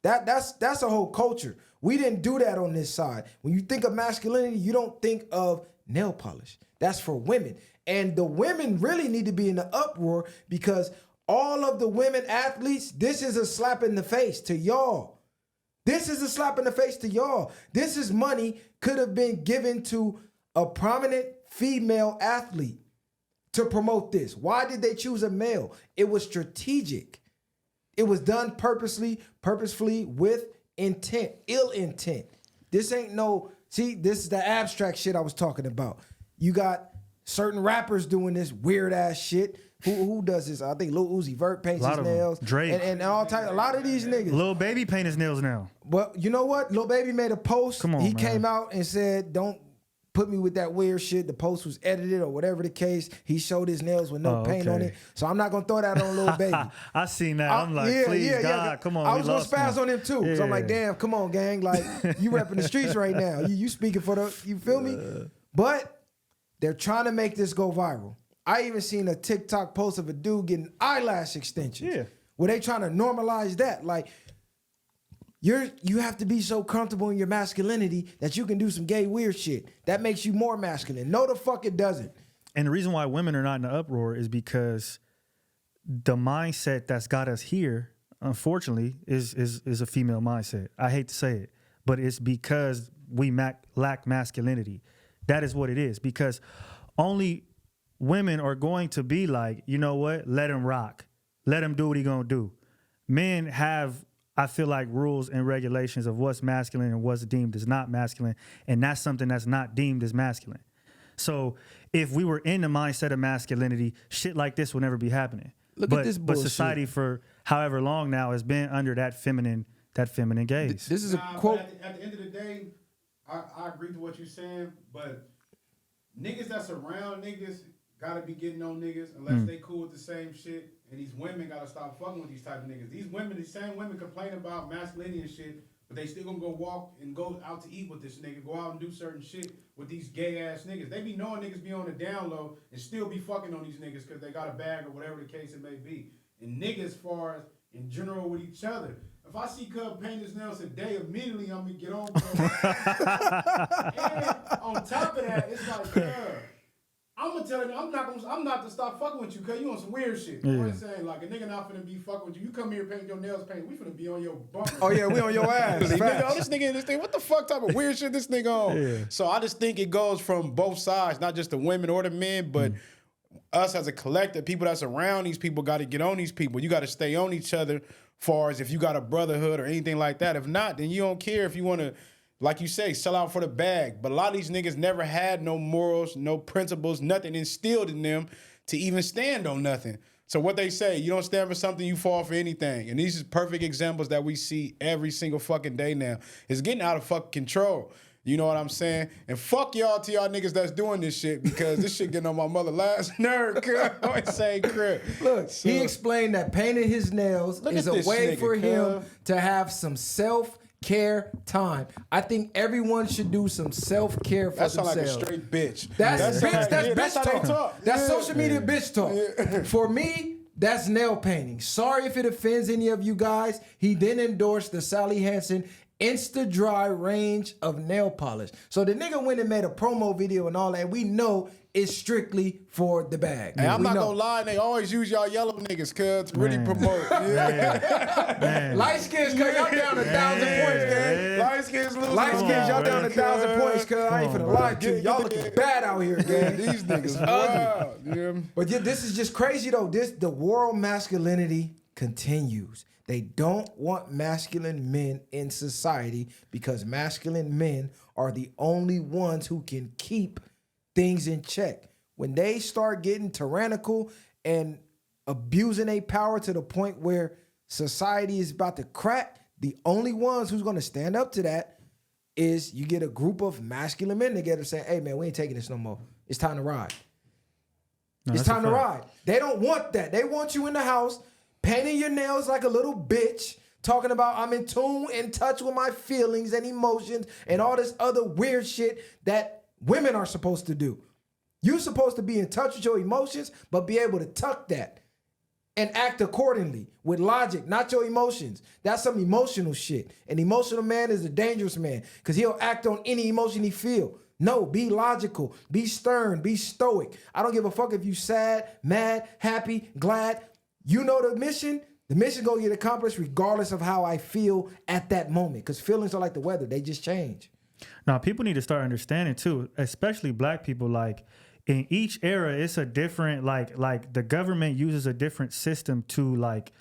That's a whole culture. We didn't do that on this side. When you think of masculinity, you don't think of nail polish. That's for women. And the women really need to be in the uproar, because all of the women athletes, this is a slap in the face to y'all. This is a slap in the face to y'all. This is money could have been given to a prominent female athlete to promote this? Why did they choose a male? It was strategic. It was done purposefully with intent, ill intent. This ain't no, see, this is the abstract shit I was talking about. You got certain rappers doing this weird ass shit. Who does this? I think Lil Uzi Vert paints his nails. Drake. And all types. A lot of these niggas. Lil Baby paint his nails now. Well, you know what? Lil Baby made a post. Come on, he man. came out and said, don't put me with that weird shit. The post was edited or whatever the case. He showed his nails with no paint on it. So I'm not going to throw that on Lil Baby. I seen that. I'm like, please, God, come on. I was going to spaz on him too. So I'm like, damn, come on, gang. Like, you repping the streets right now. You speaking for the, you feel me? But they're trying to make this go viral. I even seen a TikTok post of a dude getting eyelash extensions. Yeah. Where they trying to normalize that. Like, you have to be so comfortable in your masculinity that you can do some gay weird shit. That makes you more masculine. No, the fuck it doesn't. And the reason why women are not in the uproar is because the mindset that's got us here, unfortunately, is a female mindset. I hate to say it, but it's because we lack masculinity. That is what it is. Because only women are going to be like, you know what? Let him rock. Let him do what he gonna do. Men have, I feel like, rules and regulations of what's masculine and what's deemed as not masculine, and that's something that's not deemed as masculine. So if we were in the mindset of masculinity, shit like this would never be happening. Look at this bullshit. But society for however long now has been under that feminine gaze. This is a quote. At the end of the day, I agree to what you're saying, but niggas that's around niggas gotta be getting on niggas unless they cool with the same shit. And these women gotta stop fucking with these type of niggas. These same women complain about masculinity and shit, but they still gonna go walk and go out to eat with this nigga, go out and do certain shit with these gay ass niggas. They be knowing niggas be on the down low and still be fucking on these niggas because they got a bag or whatever the case it may be. And niggas, far as in general with each other. If I see Cub paint his nails today, immediately I'm gonna get on. And on top of that, it's like, Cub, I'm gonna tell you, I'm not to stop fucking with you, cause you on some weird shit. You know what I'm saying? Like, a nigga not finna be fucking with you. You come here painting your nails, we finna be on your bumper. Oh yeah, we on your ass. Nigga, this nigga in this thing, what the fuck type of weird shit this nigga on? Yeah. So I just think it goes from both sides, not just the women or the men, but us as a collective, people that's around these people gotta get on these people. You gotta stay on each other, far as if you got a brotherhood or anything like that. If not, then you don't care if you wanna, like you say, sell out for the bag. But a lot of these niggas never had no morals, no principles, nothing instilled in them to even stand on nothing. So what they say, you don't stand for something, you fall for anything. And these are perfect examples that we see every single fucking day now. It's getting out of fucking control. You know what I'm saying? And fuck y'all to y'all niggas that's doing this shit, because this shit getting on my mother last nerve. I say crib. Look, so, he explained that painting his nails is a way for him to have some self-care time. I think everyone should do some self-care for themselves. That sound like a straight bitch. That's bitch talk. That's social media bitch talk. Yeah. For me, that's nail painting. Sorry if it offends any of you guys. He then endorsed the Sally Hansen Insta Dry range of nail polish. So the nigga went and made a promo video and all that. We know it's strictly for the bag. And I'm not gonna lie, they always use y'all yellow niggas, cuz, to really promote. Light skins, cuz, y'all down 1,000 points, gang. Light skins losing. Light skins, y'all down 1,000 points, cuz. I ain't finna lie to you. Y'all looking bad out here, gang. These niggas wild. Yeah. But yeah, this is just crazy though. The war on masculinity continues. They don't want masculine men in society because masculine men are the only ones who can keep things in check. When they start getting tyrannical and abusing their power to the point where society is about to crack, the only ones who's going to stand up to that is you get a group of masculine men together saying, hey man, we ain't taking this no more. It's time to ride. It's time to ride. They don't want that. They want you in the house painting your nails like a little bitch, talking about I'm in touch with my feelings and emotions and all this other weird shit that women are supposed to do. You're supposed to be in touch with your emotions, but be able to tuck that and act accordingly with logic, not your emotions. That's some emotional shit. An emotional man is a dangerous man because he'll act on any emotion he feel. No, be logical, be stern, be stoic. I don't give a fuck if you sad, mad, happy, glad. You know the mission gonna get accomplished regardless of how I feel at that moment. Because feelings are like the weather, they just change. Now, people need to start understanding too, especially black people, like, in each era, it's a different like the government uses a different system to like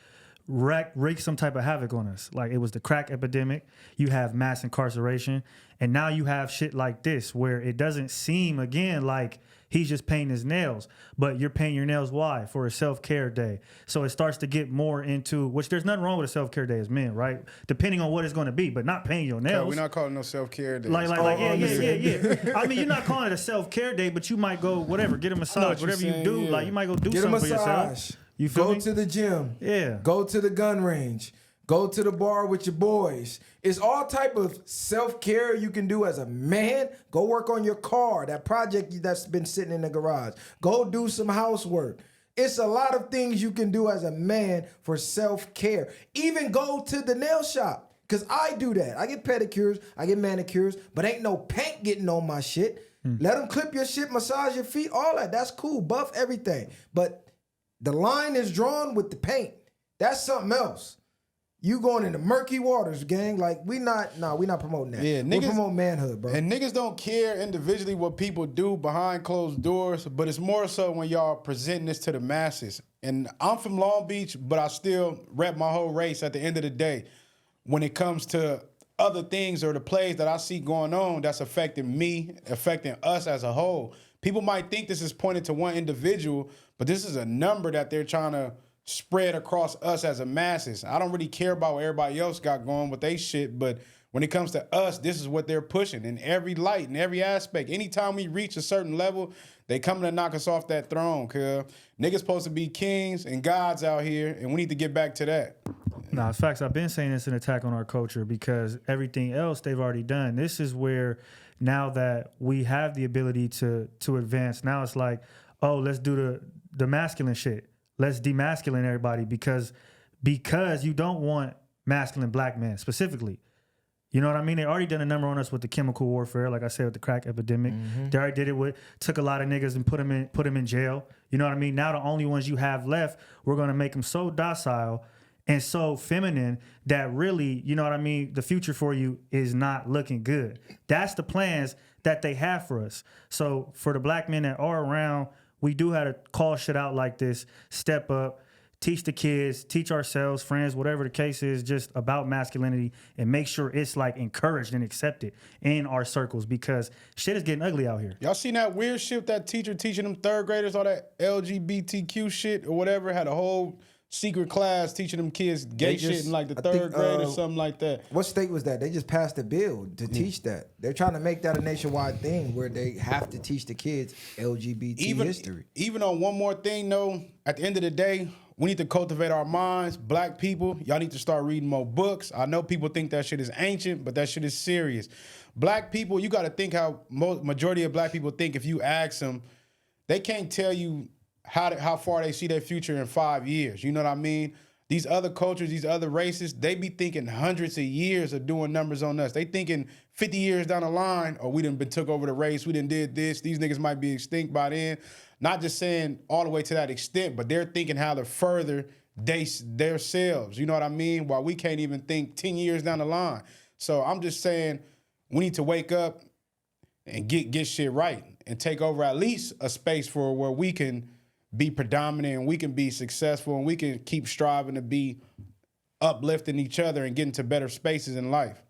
wreak some type of havoc on us. Like it was the crack epidemic, you have mass incarceration, and now you have shit like this where it doesn't seem again like he's just painting his nails, but you're painting your nails. Why? For a self-care day. So it starts to get more into, which there's nothing wrong with a self-care day as men, right? Depending on what it's going to be, but not painting your nails. We're not calling no self-care day. Yeah. I mean, you're not calling it a self-care day, but you might go, whatever, get a massage, whatever you do. Yeah. Like you might go do something for yourself. You feel Go me? to the gym. Yeah. Go to the gun range. Go to the bar with your boys. It's all type of self-care you can do as a man. Go work on your car, that project that's been sitting in the garage. Go do some housework. It's a lot of things you can do as a man for self-care. Even go to the nail shop, because I do that. I get pedicures, I get manicures, but ain't no paint getting on my shit. Let them clip your shit, massage your feet, all that. That's cool, buff everything. But the line is drawn with the paint. That's something else. You going into murky waters, gang. Like, we not promoting that. Yeah, we promote manhood, bro. And niggas don't care individually what people do behind closed doors, but it's more so when y'all presenting this to the masses. And I'm from Long Beach, but I still rep my whole race at the end of the day. When it comes to other things or the plays that I see going on that's affecting me, affecting us as a whole. People might think this is pointed to one individual, but this is a number that they're trying to spread across us as a masses. I don't really care about what everybody else got going with they shit, but when it comes to us, this is what they're pushing in every light, in every aspect. Anytime we reach a certain level, they coming to knock us off that throne, cuz. Niggas supposed to be kings and gods out here, and we need to get back to that. Nah, it's facts. I've been saying it's an attack on our culture because everything else they've already done. This is where now that we have the ability to advance, now it's like, oh, let's do the masculine shit. Let's demasculine everybody because you don't want masculine black men specifically. You know what I mean? They already done a number on us with the chemical warfare, like I said, with the crack epidemic. They already did it took a lot of niggas and put them in jail. You know what I mean? Now the only ones you have left, we're gonna make them so docile and so feminine that really, you know what I mean, the future for you is not looking good. That's the plans that they have for us. So for the black men that are around, we do have to call shit out like this, step up, teach the kids, teach ourselves, friends, whatever the case is, just about masculinity and make sure it's like encouraged and accepted in our circles because shit is getting ugly out here. Y'all seen that weird shit with that teacher teaching them third graders all that LGBTQ shit or whatever? Had a whole secret class teaching them kids gay shit in like the third grade or something like that. What state was that? They just passed a bill to teach that. They're trying to make that a nationwide thing where they have to teach the kids LGBT history. Even on one more thing though, at the end of the day, we need to cultivate our minds. Black people, y'all need to start reading more books. I know people think that shit is ancient, but that shit is serious. Black people, you got to think how majority of black people think. If you ask them, they can't tell you how far they see their future in 5 years. You know what I mean? These other cultures, these other races, they be thinking hundreds of years of doing numbers on us. They thinking 50 years down the line, we done been took over the race, we done did this, these niggas might be extinct by then. Not just saying all the way to that extent, but they're thinking how to further their selves. You know what I mean? While we can't even think 10 years down the line. So I'm just saying we need to wake up and get shit right and take over at least a space for where we can be predominant and we can be successful and we can keep striving to be uplifting each other and getting to better spaces in life.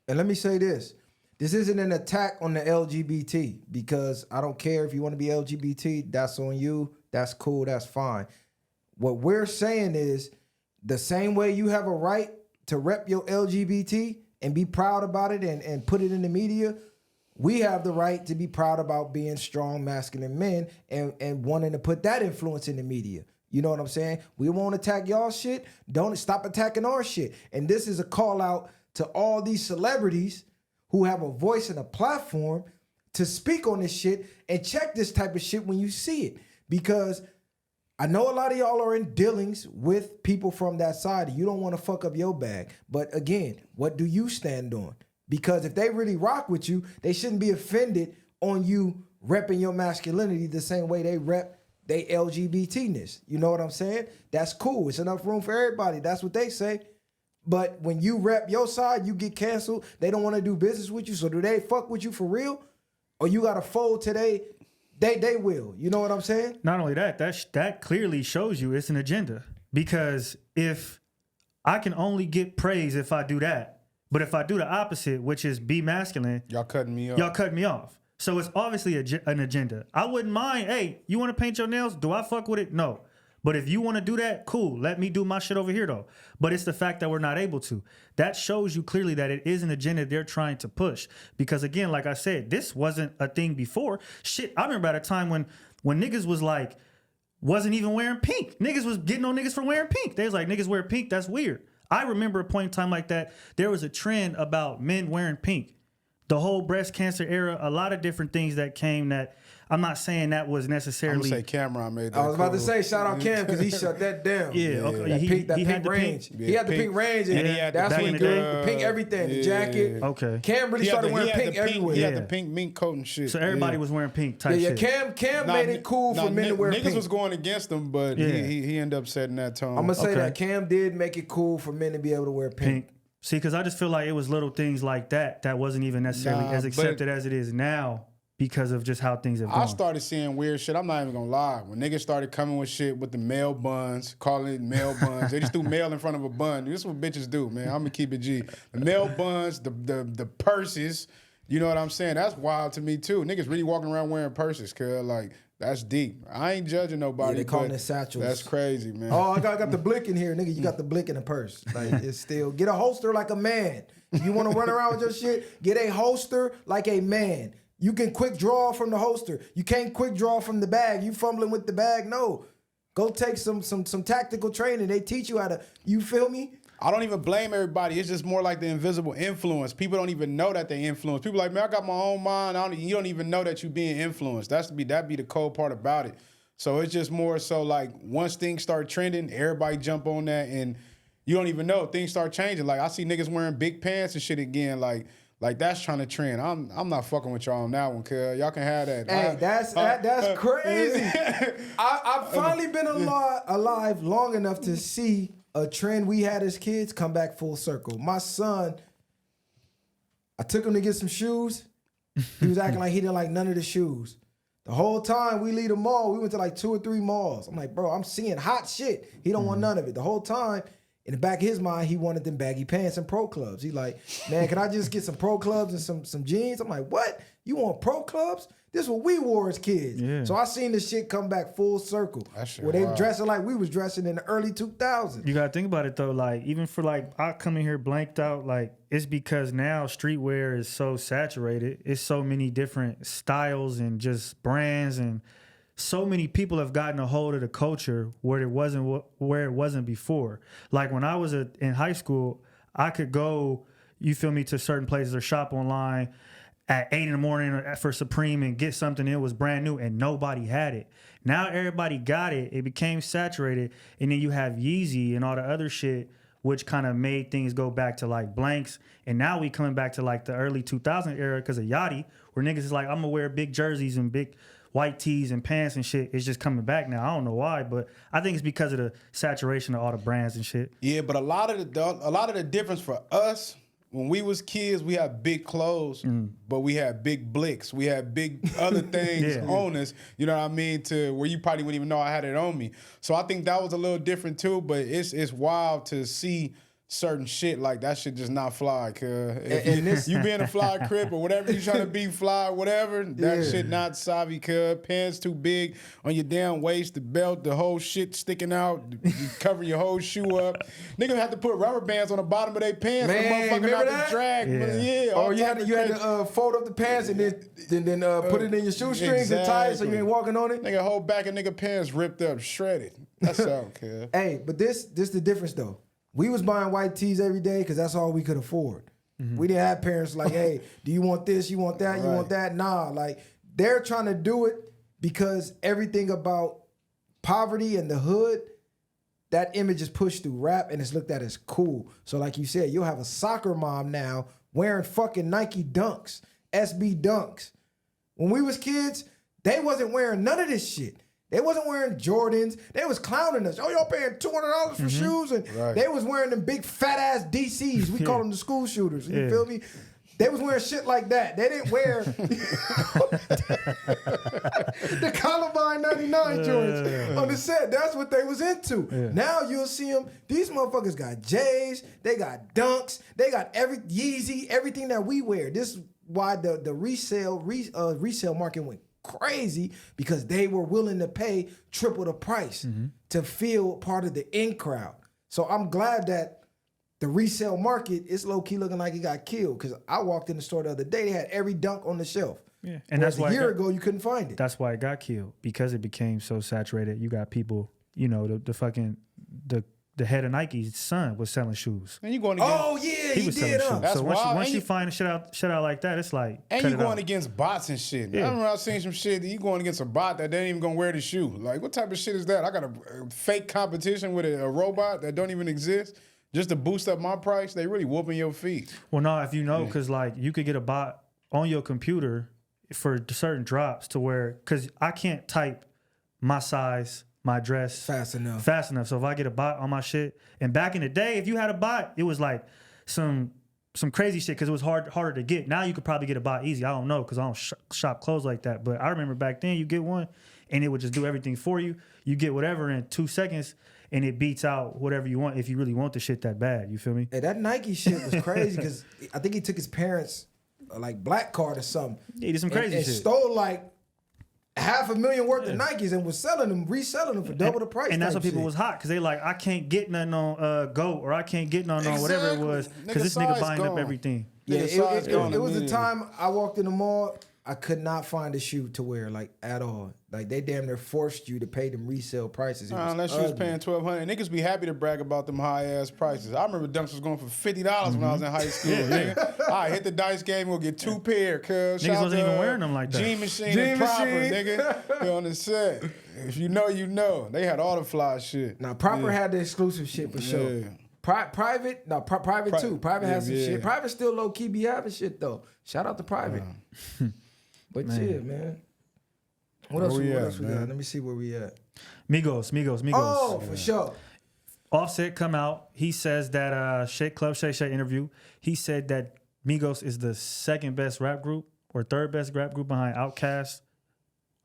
And let me say this. This isn't an attack on the LGBT because I don't care if you want to be LGBT, that's on you, that's cool, that's fine. What we're saying is the same way you have a right to rep your LGBT and be proud about it and put it in the media, we have the right to be proud about being strong, masculine men and wanting to put that influence in the media. You know what I'm saying? We won't attack y'all shit. Don't stop attacking our shit. And this is a call out to all these celebrities who have a voice and a platform to speak on this shit and check this type of shit when you see it. Because I know a lot of y'all are in dealings with people from that side. You don't want to fuck up your bag. But again, what do you stand on? Because if they really rock with you, they shouldn't be offended on you repping your masculinity the same way they rep they LGBT-ness. You know what I'm saying? That's cool. It's enough room for everybody. That's what they say. But when you rep your side, you get canceled. They don't want to do business with you. So do they fuck with you for real? Or you got to fold to they They will. You know what I'm saying? Not only that, that clearly shows you it's an agenda. Because if I can only get praise if I do that, but if I do the opposite, which is be masculine, Y'all cutting me off. y'all cut me off. So it's obviously an agenda. I wouldn't mind, hey, you want to paint your nails? Do I fuck with it? No. But if you want to do that, cool. Let me do my shit over here, though. But it's the fact that we're not able to. That shows you clearly that it is an agenda they're trying to push. Because, again, like I said, this wasn't a thing before. Shit, I remember at a time when niggas was like, wasn't even wearing pink. Niggas was getting on niggas for wearing pink. They was like, niggas wear pink, that's weird. I remember a point in time like that. There was a trend about men wearing pink. The whole breast cancer era, a lot of different things that came that I'm not saying that was necessarily. I'm gonna say Cameron made that. I was about to say shout out Cam because he shut that down. Yeah, okay. That He pink had the range. pink. He had the pink range, and he had the that's when pink, the pink everything, the jacket. Okay. Cam really started wearing pink everywhere. He had the pink mink coat and shit. So everybody was wearing pink type Yeah, shit. Cam made it cool for men to wear niggas pink. was going against him, but he ended up setting that tone. I'm gonna say that Cam did make it cool for men to be able to wear pink. See, because I just feel like it was little things like that wasn't even necessarily as accepted as it is now because of just how things have gone. I started seeing weird shit. I'm not even gonna lie. When niggas started coming with shit with the male buns, calling it male buns, they just threw male in front of a bun. This is what bitches do, man. I'm gonna keep it G. The male buns, the purses. You know what I'm saying? That's wild to me too. Niggas really walking around wearing purses, cuz like. That's deep. I ain't judging nobody. Yeah, they calling it satchels. That's crazy, man. Oh, I got the blick in here, nigga. You got the blick in the purse. Like it's still get a holster like a man. You want to run around with your shit? Get a holster like a man. You can quick draw from the holster. You can't quick draw from the bag. You fumbling with the bag? No. Go take some tactical training. They teach you how to. You feel me? I don't even blame everybody. It's just more like the invisible influence. People don't even know that they influence. People like, man, I got my own mind. You don't even know that you being influenced. That'd be the cold part about it. So it's just more so like once things start trending, everybody jump on that, and you don't even know things start changing. Like I see niggas wearing big pants and shit again. Like that's trying to trend. I'm not fucking with y'all on that one, cuz y'all can have that. Hey, that's crazy. I've finally been alive long enough to see a trend we had as kids come back full circle. My son, I took him to get some shoes. He was acting like he didn't like none of the shoes. The whole time we leave the mall, we went to like 2 or 3 malls. I'm like, bro, I'm seeing hot shit. He don't want none of it. The whole time, in the back of his mind, he wanted them baggy pants and pro clubs. He like, man, can I just get some pro clubs and some jeans? I'm like, what? You want pro clubs? This is what we wore as kids. Yeah. So I seen this shit come back full circle. Where they dressing like we was dressing in the early 2000s. You gotta think about it though, like even for like I come in here blanked out, like it's because now streetwear is so saturated. It's so many different styles and just brands, and so many people have gotten a hold of the culture where it wasn't before. Like when I was in high school, I could go, you feel me, to certain places or shop online at 8 in the morning for Supreme and get something that was brand new and nobody had it. Now everybody got it. It became saturated. And then you have Yeezy and all the other shit, which kind of made things go back to like blanks. And now we coming back to like the early 2000 era because of Yachty, where niggas is like, I'm gonna wear big jerseys and big white tees and pants and shit. It's just coming back now. I don't know why, but I think it's because of the saturation of all the brands and shit. Yeah, but a lot of the difference for us, when we was kids, we had big clothes, but we had big blicks. We had big other things on us, you know what I mean, to where you probably wouldn't even know I had it on me. So I think that was a little different too, but it's wild to see certain shit like that shit just not fly, cuz if you being a fly crip or whatever you trying to be fly, whatever, that shit not savvy, cuz pants too big on your damn waist, the belt, the whole shit sticking out, you cover your whole shoe up. Niggas have to put rubber bands on the bottom of their pants for the motherfucker not to drag. Or you had to fold up the pants and then put it in your shoestrings and tie it so you ain't walking on it. Nigga, whole back of nigga pants ripped up, shredded. That's all, cuz. Hey, but this the difference though. We was buying white tees every day because that's all we could afford. We didn't have parents like, hey, do you want this? You want that? You want that? Nah, like they're trying to do it because everything about poverty and the hood, that image is pushed through rap and it's looked at as cool. So like you said, you'll have a soccer mom now wearing fucking Nike Dunks, SB Dunks. When we was kids, they wasn't wearing none of this shit. They wasn't wearing Jordans. They was clowning us. Oh, y'all paying $200 for shoes? And they was wearing them big fat ass DCs. We call them the school shooters. You feel me? They was wearing shit like that. They didn't wear the Columbine 99 joints on the set. That's what they was into. Yeah. Now you'll see them. These motherfuckers got J's. They got Dunks. They got Yeezy, everything that we wear. This is why the resale market went crazy, because they were willing to pay triple the price to feel part of the in crowd. So I'm glad that the resale market is low-key looking like it got killed, because I walked in the store the other day, they had every Dunk on the shelf. Yeah, and that's why a year ago you couldn't find it. That's why it got killed, because it became so saturated. You got people, you know, the head of Nike's son was selling shoes. And you going against, he was did. Selling shoes. That's so wild. once you find shit out like that, it's like, and you going against bots and shit. Yeah. I remember I seen some shit that you going against a bot that ain't even gonna wear the shoe. Like, what type of shit is that? I got a fake competition with a robot that don't even exist just to boost up my price. They really whooping your feet. Well, no, if you know, because like you could get a bot on your computer for certain drops to where, because I can't type my size, my dress fast enough. So if I get a bot on my shit, and back in the day, if you had a bot, it was like some crazy shit, because it was harder to get. Now you could probably get a bot easy. I don't know, because I don't shop clothes like that. But I remember back then, you get one, and it would just do everything for you. You get whatever in 2 seconds, and it beats out whatever you want if you really want the shit that bad. You feel me? Hey, that Nike shit was crazy, because I think he took his parents' like black card or something. Yeah, he did some crazy and shit. Stole like $500,000 worth of Nikes and was selling them, reselling them for double the price. And that's what people shit. was hot, because they like, I can't get nothing on GOAT, or I can't get nothing on whatever it was, because this nigga buying up everything. Yeah, it was the time I walked in the mall, I could not find a shoe to wear, like, at all. Like, they damn near forced you to pay them resale prices. Unless you was paying $1,200. Niggas be happy to brag about them high-ass prices. I remember Dunks was going for $50 when I was in high school. Nigga. I hit the dice game, we'll get 2 pair, cuz. Niggas wasn't even wearing them like that. G-Machine and Proper, nigga. They on the set. If you know, you know. They had all the fly shit. Now, Proper had the exclusive shit for sure. Private too. Private has some shit. Private still low-key be having shit, though. Shout out to Private. But yeah, man. What else we got? Let me see where we at. Migos. Oh, for sure. Offset come out. He says that Club Shay Shay interview, he said that Migos is the second best rap group or third best rap group behind Outkast.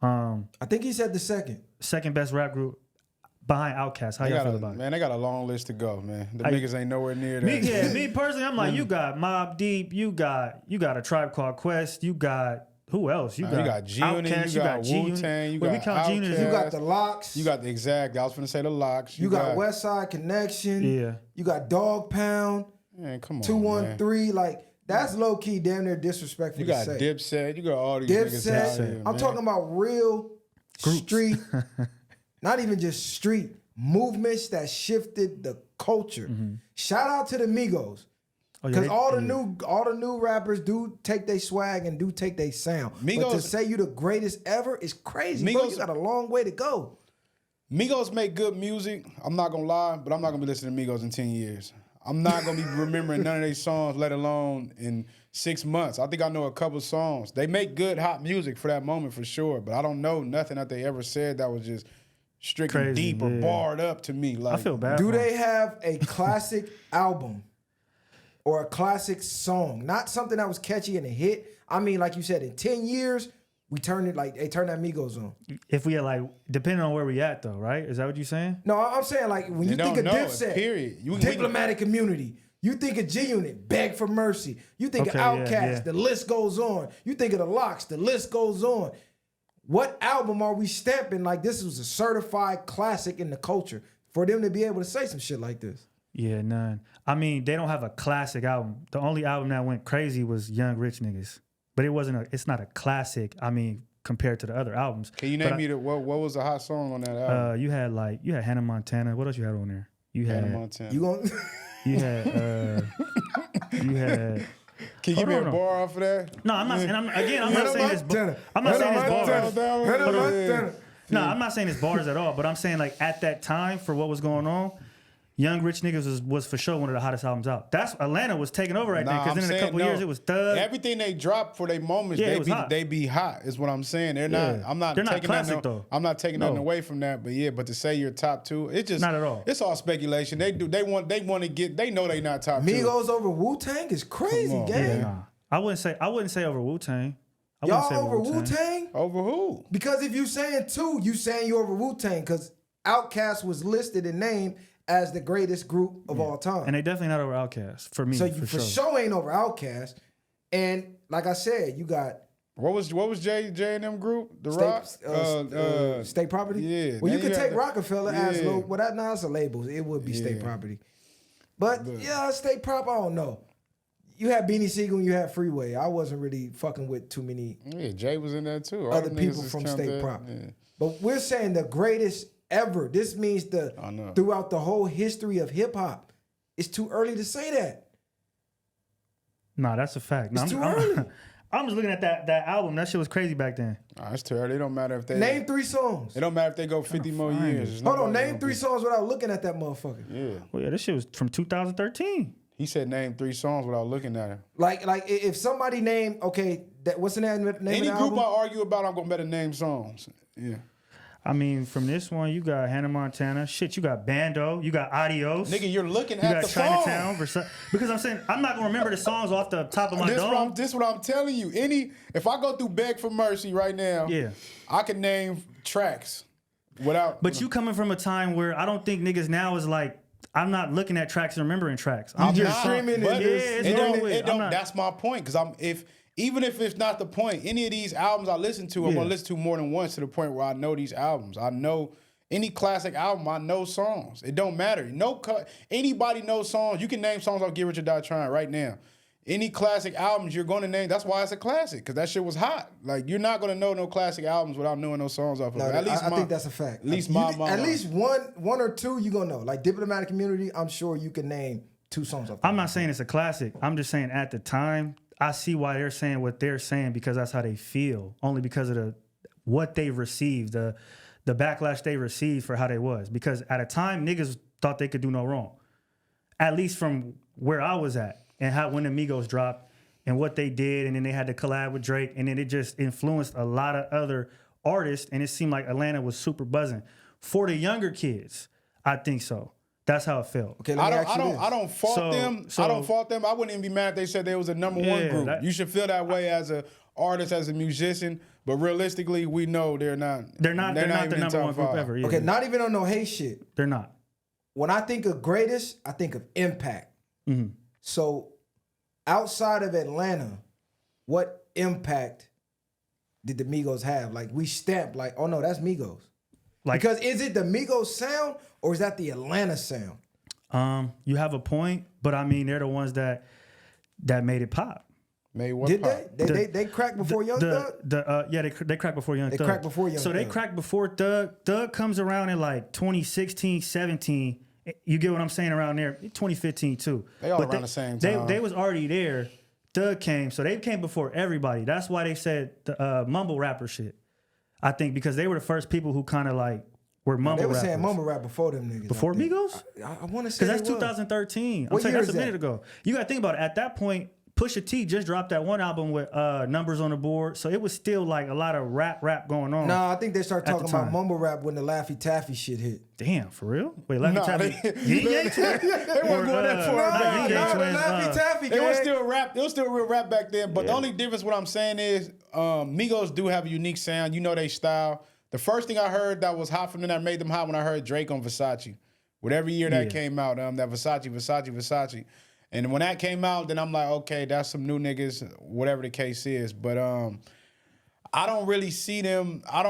I think he said the second best rap group behind Outkast. How y'all feel about it? Man, they got a long list to go, man. The niggas ain't nowhere near that. Me personally, I'm like, you got Mobb Deep, you got a Tribe Called Quest, you got who else? You got G-Unit, you got Wu-Tang, you got Outkast. You got the Locks. You got I was finna say the Locks. You got West Side Connection. Yeah. You got Dog Pound. Man, come on, 213. Like, that's low key damn near disrespectful. You got to say. Dipset. You got all these niggas out here, I'm talking about real street, not even just street movements that shifted the culture. Shout out to the Migos. Because all the new rappers do take their swag and do take their sound. Migos, but to say you the greatest ever is crazy. Migos, bro, you got a long way to go. Migos make good music. I'm not gonna lie, but I'm not gonna be listening to Migos in 10 years. I'm not gonna be remembering none of their songs, let alone in 6 months. I think I know a couple songs. They make good hot music for that moment for sure, but I don't know nothing that they ever said that was just strictly crazy, deep or barred up to me. Like, I feel bad. Do they have a classic album? Or a classic song, not something that was catchy and a hit. I mean, like you said, in 10 years, they turned that Migos on. If we like, depending on where we at though, right? Is that what you're saying? No, I'm saying like when you think of Dipset, Diplomatic Community, you think of G-Unit, Beg for Mercy. You think of Outkast, the list goes on. You think of the Locks, the list goes on. What album are we stamping like this was a certified classic in the culture for them to be able to say some shit like this? Yeah, none. I mean, they don't have a classic album. The only album that went crazy was Young Rich Niggas, but it's not a classic. I mean, compared to the other albums. Can you name me what was the hot song on that album? You had Hannah Montana. What else you had on there? Hannah Montana. You had. Can you give me a bar off of that? No, I'm not. And I'm not saying it's bars. I'm not saying it's bars at all. But I'm saying like at that time for what was going on. Young Rich Niggas was for sure one of the hottest albums out. That's Atlanta was taking over right then, because then in a couple years it was Thug. Everything they drop for their moments, they be hot. Is what I'm saying. They're not. I'm not. They're not taking classic that, though. I'm not taking nothing away from that. But to say you're top two, it's just not at all. It's all speculation. They want to get. They know they not top two. Migos over Wu-Tang is crazy, gang. Yeah, I wouldn't say over Wu-Tang. Y'all over Wu-Tang? Over who? Because if you saying two, you saying you over Wu-Tang because Outkast was listed and named as the greatest group of all time. And they definitely not over Outkast for me. So you for sure ain't over Outkast. And like I said, you got what was J&M group? The Rock? State Property? Yeah. Well, you could take Rockefeller as low. Well, that's a label. It would be State Property. But yeah, State Prop, I don't know. You had Beanie Siegel and you had Freeway. I wasn't really fucking with too many. Yeah, Jay was in there too. Other people from State Prop. Yeah. But we're saying the greatest ever. This means throughout the whole history of hip hop. It's too early to say that. Nah, that's a fact. It's too early. I'm just looking at that album. That shit was crazy back then. Nah, it's too early. It don't matter if they name 3 songs. It don't matter if they go 50 more years. Hold on, name 3 songs without looking at that motherfucker. Yeah. Well, yeah, this shit was from 2013. He said name 3 songs without looking at it. Like if somebody named what's the name of the Any album? group I argue about, I'm gonna better name songs. Yeah. I mean, from this one, you got Hannah Montana. Shit, you got Bando. You got Adios. Nigga, you're looking you at got the Chinatown. phone. Because I'm saying, I'm not going to remember the songs off the top of my dome. This what I'm telling you. If I go through Beg for Mercy right now, I can name tracks without. But you coming from a time where I don't think niggas now is like, I'm not looking at tracks and remembering tracks. I'm just streaming it. That's my point. Because even if it's not the point, any of these albums I listen to, I'm gonna listen to more than once to the point where I know these albums. I know any classic album. I know songs. It don't matter. Anybody knows songs. You can name songs off Get Rich or Die Trying right now. Any classic albums you're gonna name. That's why it's a classic, because that shit was hot. Like, you're not gonna know no classic albums without knowing those songs off of it. I think that's a fact. At least at least one or two you gonna know. Like Diplomatic Immunity, I'm sure you can name 2 songs off. I'm not saying it's a classic. I'm just saying at the time, I see why they're saying what they're saying, because that's how they feel. Only because of what they received, the backlash they received for how they was. Because at a time, niggas thought they could do no wrong. At least from where I was at, and when the Migos dropped and what they did, and then they had to collab with Drake, and then it just influenced a lot of other artists, and it seemed like Atlanta was super buzzing. For the younger kids, I think so. That's how it felt. Okay, I don't fault them. I don't fault them. I wouldn't even be mad if they said they was a number one group. You should feel that way as an artist, as a musician. But realistically, we know they're not. They're not the number one group ever. Yeah. Okay, not even on no hate shit. They're not. When I think of greatest, I think of impact. Mm-hmm. So outside of Atlanta, what impact did the Migos have? Like, we stamped like, oh no, that's Migos. Like, because is it the Migos sound or is that the Atlanta sound? You have a point, but I mean, they're the ones that made it pop. Made what Did pop? they cracked before Young Thug? They cracked before Young Thug. They cracked before Young Thug. So they cracked before Thug. Thug comes around in like 2016, 17. You get what I'm saying around there? 2015 too. They all around the same time. They was already there. Thug came, so they came before everybody. That's why they said the mumble rapper shit. I think because they were the first people who kind of like were mumble rappers. They were saying mumble rap before them niggas. Before Migos? I want to say because that's 2013. I'm saying that's a minute ago. You got to think about it. At that point, Pusha T just dropped that one album with Numbers on the Board, so it was still like a lot of rap going on. No, I think they started talking about mumble rap when the Laffy Taffy shit hit. Damn, for real? Wait, Laffy Taffy? They weren't going that far. Laffy Taffy. It was still rap. It was still real rap back then. But the only difference, what I'm saying is, Migos do have a unique sound. You know they style. The first thing I heard that was hot from them, that made them hot, when I heard Drake on Versace. Whatever year that came out, that Versace. And when that came out, then I'm like, okay, that's some new niggas, whatever the case is. But I don't really see them. I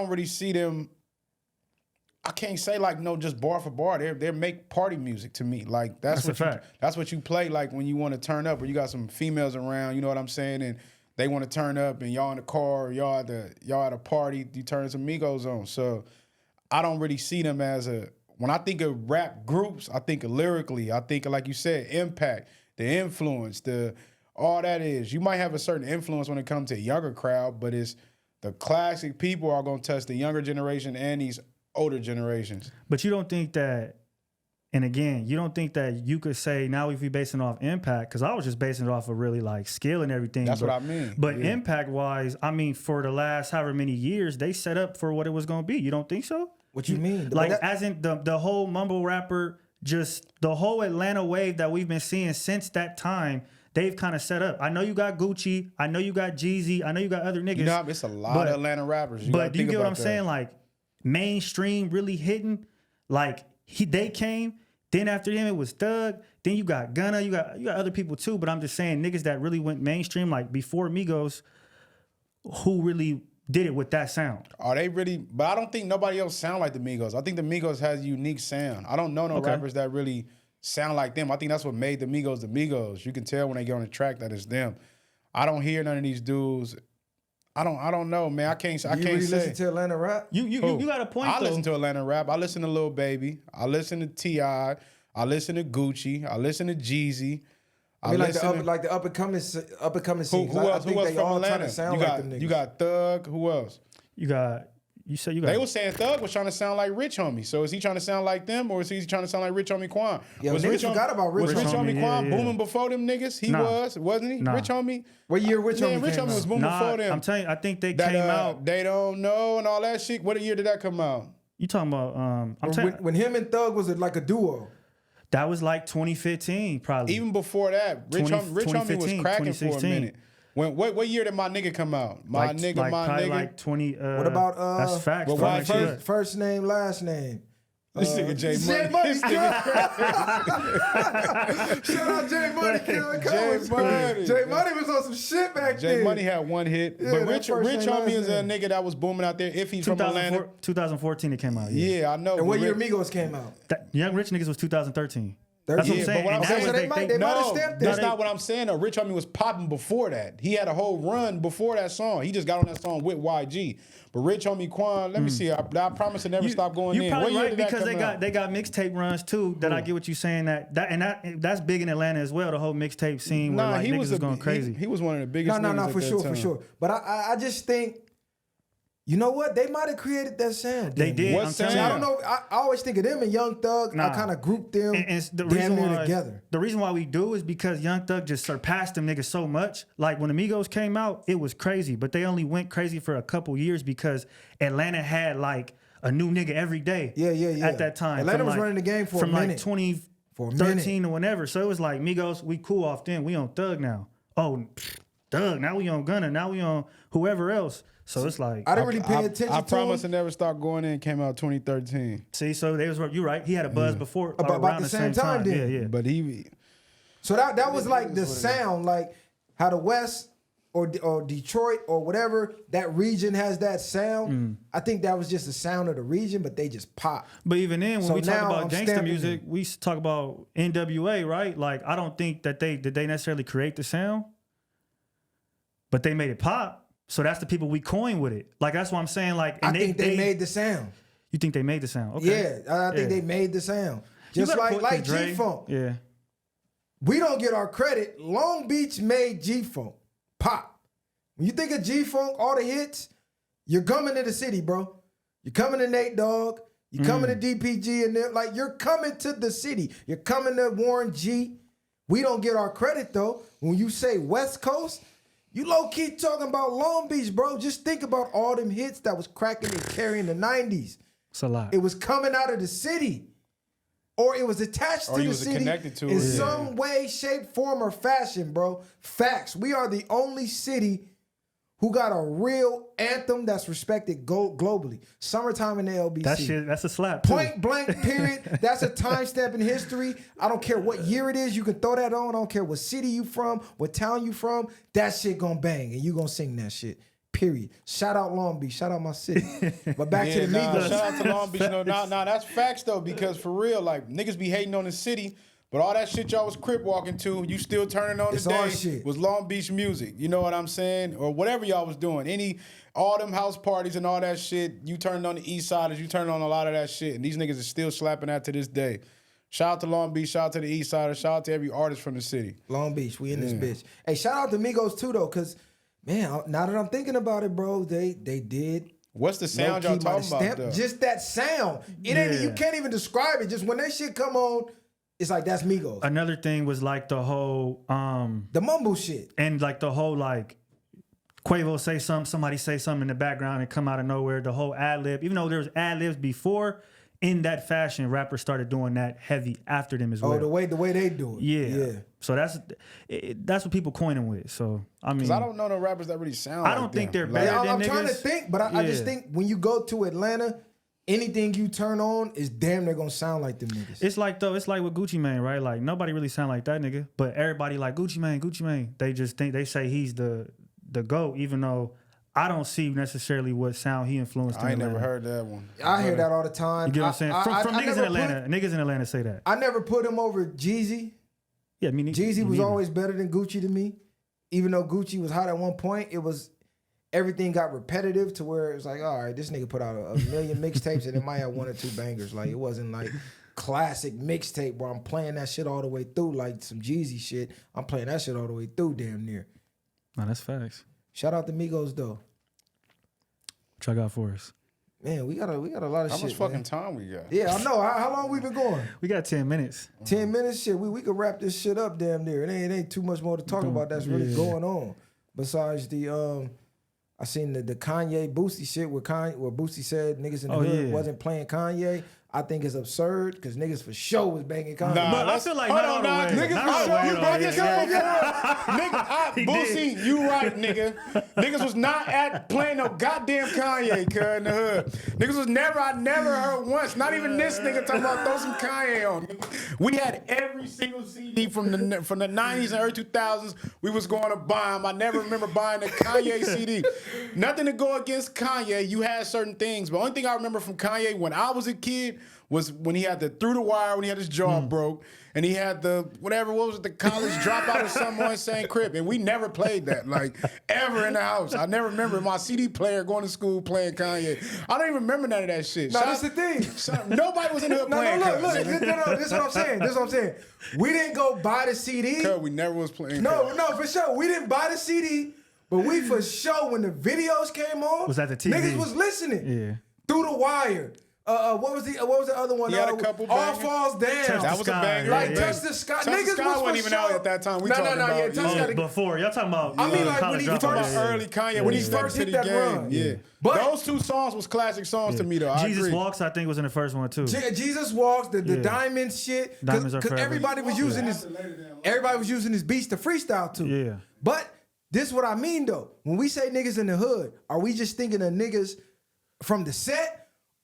can't say like no, just bar for bar. They make party music to me. Like that's what fact. That's what you play like when you want to turn up, or you got some females around. You know what I'm saying? And they want to turn up, and y'all in the car, or y'all at a party. You turn some Migos on. So I don't really see them as a. When I think of rap groups, I think of lyrically. I think of, like you said, impact. The influence, all that is. You might have a certain influence when it comes to a younger crowd, but it's the classic people are going to touch the younger generation and these older generations. But you don't think that, and again, you don't think that you could say, now if you're basing it off impact, because I was just basing it off of really like skill and everything. That's what I mean. But impact-wise, I mean, for the last however many years, they set up for what it was going to be. You don't think so? What you mean? Like, as in the whole mumble rapper, just the whole Atlanta wave that we've been seeing since that time, they've kind of set up. I know you got Gucci, I know you got Jeezy, I know you got other niggas. You know, it's a lot of Atlanta rappers. But do you get what I'm saying? Like mainstream really hitting. Like they came. Then after them, it was Thug. Then you got Gunna. You got other people too. But I'm just saying, niggas that really went mainstream, like before Migos, who really did it with that sound. Are they really? But I don't think nobody else sound like the Migos. I think the Migos has a unique sound. I don't know no rappers that really sound like them. I think that's what made the Migos. You can tell when they get on the track that it's them. I don't hear none of these dudes. I don't know, man. I can't say. Listen to Atlanta rap? You got a point. I listen to Atlanta rap. I listen to Lil Baby. I listen to T.I. I listen to Gucci. I listen to Jeezy. I mean, like the up and coming scene. Who else from Atlanta? You got Thug. Who else? You said you got. They were saying Thug was trying to sound like Rich Homie. So is he trying to sound like them, or is he trying to sound like Rich Homie Quan? Yeah, was Rich forgot about Rich Homie. Was Rich Homie Quan booming before them niggas? He wasn't he? Nah. Rich Homie. What year Rich Homie? Rich Homie was booming before them. I'm telling you, I think they came out. They don't know and all that shit. What year did that come out? You talking about? When him and Thug was like a duo. That was like 2015, probably. Even before that, Rich Homie was cracking for a minute. What year did my nigga come out? My nigga. Like 20. What about that's facts. First name, last name. This nigga J Money. Money. Shout out J Money. J Money was on some shit back then. J Money had one hit, but Rich Homie is a nigga that was booming out there. If he's from Atlanta, 2014 it came out. Yeah, I know. And what year Migos came out? Young Rich Niggas was 2013. That's what I'm saying. But what I'm saying, they might have stepped that's not what I'm saying. Though. Rich Homie was popping before that. He had a whole run before that song. He just got on that song with YG. But Rich Homie Quan, let me see. I promise to never stop going in. You're probably right because they got mixtape runs too. That I get what you're saying. That's big in Atlanta as well. The whole mixtape scene where like niggas was going crazy. He was one of the biggest. No, for sure. But I just think. You know what? They might have created that sound. They did. What sound? I don't know. I always think of them and Young Thug. I kind of group them damn near together. The reason why we do is because Young Thug just surpassed them niggas so much. Like when the Migos came out, it was crazy. But they only went crazy for a couple years because Atlanta had like a new nigga every day. Yeah. At that time. Atlanta was running the game for a minute. From like 2013 or whenever. So it was like, Migos, we cool off then. We on Thug now. Oh, Thug. Now we on Gunna. Now we on whoever else. So it's like I didn't really pay attention. I promise to never stop going in. Came out 2013. See, so they was you right. He had a buzz before about the same time. Then. Yeah. But he. So that was like the sound, like how the West or Detroit or whatever that region has that sound. I think that was just the sound of the region, but they just pop. But even then, when we talk about gangster music, we talk about NWA, right? Like I don't think that they necessarily create the sound, but they made it pop. So that's the people we coin with it. Like that's what I'm saying. Like I think they made the sound. You think they made the sound? Okay. Yeah, I think they made the sound. Just like G-Funk. Yeah. We don't get our credit. Long Beach made G-Funk pop. When you think of G-Funk, all the hits, you're coming to the city, bro. You're coming to Nate Dogg. You're coming to DPG and they're like you're coming to the city. You're coming to Warren G. We don't get our credit though. When you say West Coast, you low-key talking about Long Beach, bro. Just think about all them hits that was cracking and carrying the 90s. It's a lot. It was coming out of the city. Or it was attached to the city in some way, shape, form, or fashion, bro. Facts. We are the only city who got a real anthem that's respected globally. Summertime in the LBC. That's a slap, too. Point blank, period. That's a time step in history. I don't care what year it is. You can throw that on. I don't care what city you from, what town you from. That shit gonna bang, and you gonna sing that shit. Period. Shout out Long Beach. Shout out my city. But back to the Migos. Shout out to Long Beach. No, that's facts, though, because for real, like, niggas be hating on the city, but all that shit y'all was crip walking to, you still turning on today was Long Beach music. You know what I'm saying? Or whatever y'all was doing. All them house parties and all that shit, you turned on the East Siders, you turned on a lot of that shit, and these niggas are still slapping that to this day. Shout out to Long Beach, shout out to the East Siders, shout out to every artist from the city. Long Beach, we in this bitch. Hey, shout out to Migos too, though, because, man, now that I'm thinking about it, bro, they did. What's the sound y'all talking about, though? Just that sound. It ain't, you can't even describe it. Just when that shit come on, it's like, that's Migos. Another thing was like the whole... the mumble shit. And like the whole like... Quavo say something, somebody say something in the background and come out of nowhere. The whole ad-lib. Even though there was ad-libs before, in that fashion, rappers started doing that heavy after them as well. Oh, the way they do it. Yeah. So that's what people coining with. So I mean, because I don't know no rappers that really sound. I don't think they're better Yeah, than I'm niggas. trying to think, but I just think when you go to Atlanta, anything you turn on is damn near gonna sound like them niggas. It's like with Gucci Mane, right? Like nobody really sound like that nigga, but everybody like Gucci Mane. They just think they say he's the GOAT, even though I don't see necessarily what sound he influenced. I ain't in never Atlanta. heard that one. I hear that all the time. You get what I'm saying? From niggas in Atlanta. Niggas in Atlanta say that. I never put him over Jeezy. Yeah, Jeezy was always better than Gucci to me. Even though Gucci was hot at one point, everything got repetitive to where it was like, all right, this nigga put out a million mixtapes and it might have 1 or 2 bangers. Like, it wasn't like classic mixtape where I'm playing that shit all the way through, like some Jeezy shit. I'm playing that shit all the way through damn near. No, that's facts. Shout out to Migos though. What y'all got for us? Man, we got a lot of How shit. much fucking man. time we got? Yeah, I know. How long we been going? We got 10 minutes. 10 minutes? Shit, we could wrap this shit up damn near. It ain't too much more to talk about that's really going on. Besides the I seen the Kanye Boosie shit where Boosie said niggas in the hood wasn't playing Kanye. I think it's absurd because niggas for sure was banging Kanye. Nah, But I feel like not all the way. niggas Not for all the sure way, you though. banging Yeah. Kanye. Boosie, you right, nigga. Niggas was not playing no goddamn Kanye, cuz, in the hood. Niggas was I never heard once, not even this nigga talking about throw some Kanye on. We had every single CD from the 90s and early 2000s. We was going to buy them. I never remember buying a Kanye CD. Nothing to go against Kanye. You had certain things, but the only thing I remember from Kanye when I was a kid was when he had the Through the Wire, when he had his jaw broke, and he had the the college dropout or something on St. Crib, and we never played that, like, ever in the house. I never remember my CD player going to school playing Kanye. I don't even remember none of that shit. No, that's the thing. Nobody was in the hood playing Look, this is what I'm saying. This is what I'm saying. We didn't go buy the CD. Cuz we never was playing No, for sure. We didn't buy the CD, but we for sure, when the videos came on, Was at the TV. niggas was listening. Yeah. Through the Wire. What was the other one? He had a couple All bangers. Falls Down. That was a banger. Like, Yeah. Touch the Sky. Touch the Niggas Sky was wasn't for even sure. out at that time. We No, talking about, yeah, Touch yeah. Sky. Before y'all talking about. I mean, like, when he college first- dropout, Early Kanye when he first stepped hit into the that game. run. Yeah. But- those 2 songs was classic songs to me though. I Jesus agree. Walks, I think, was in the first one too. Jesus Walks, the Diamond shit. Diamonds Are Because Forever. everybody was using his beats to freestyle to. Yeah. But this is what I mean though. When we say niggas in the hood, are we just thinking of niggas from the set?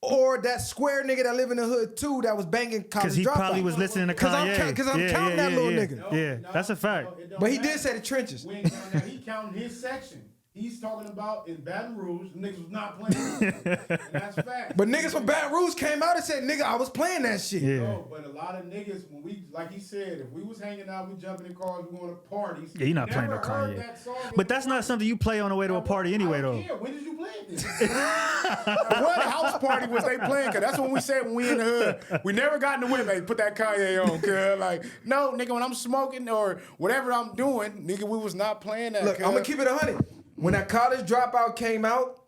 Or that square nigga that live in the hood too that was banging college Because he dropout? probably was listening to Kanye. Because I'm counting that little nigga. Yeah, that's a fact. But he did say the trenches. We ain't counting that. He counting his section. He's talking about in Baton Rouge, niggas was not playing. And that's fact. But niggas from Baton Rouge came out and said, nigga, I was playing that shit. Yeah. No, but a lot of niggas, when we, like he said, if we was hanging out, we jumping in cars, we going to parties. Yeah, you're not playing no never heard Kanye. that song But that's not something you play on the way to a party anyway, I though. don't care. When did you play this? What house party was they playing? Cause that's what we said when we in the hood. We never got in the whip, hey, put that Kanye on, cuz. Like, no, nigga, when I'm smoking or whatever I'm doing, nigga, we was not playing that. Look, cuz. I'm gonna keep it 100. When that college dropout came out,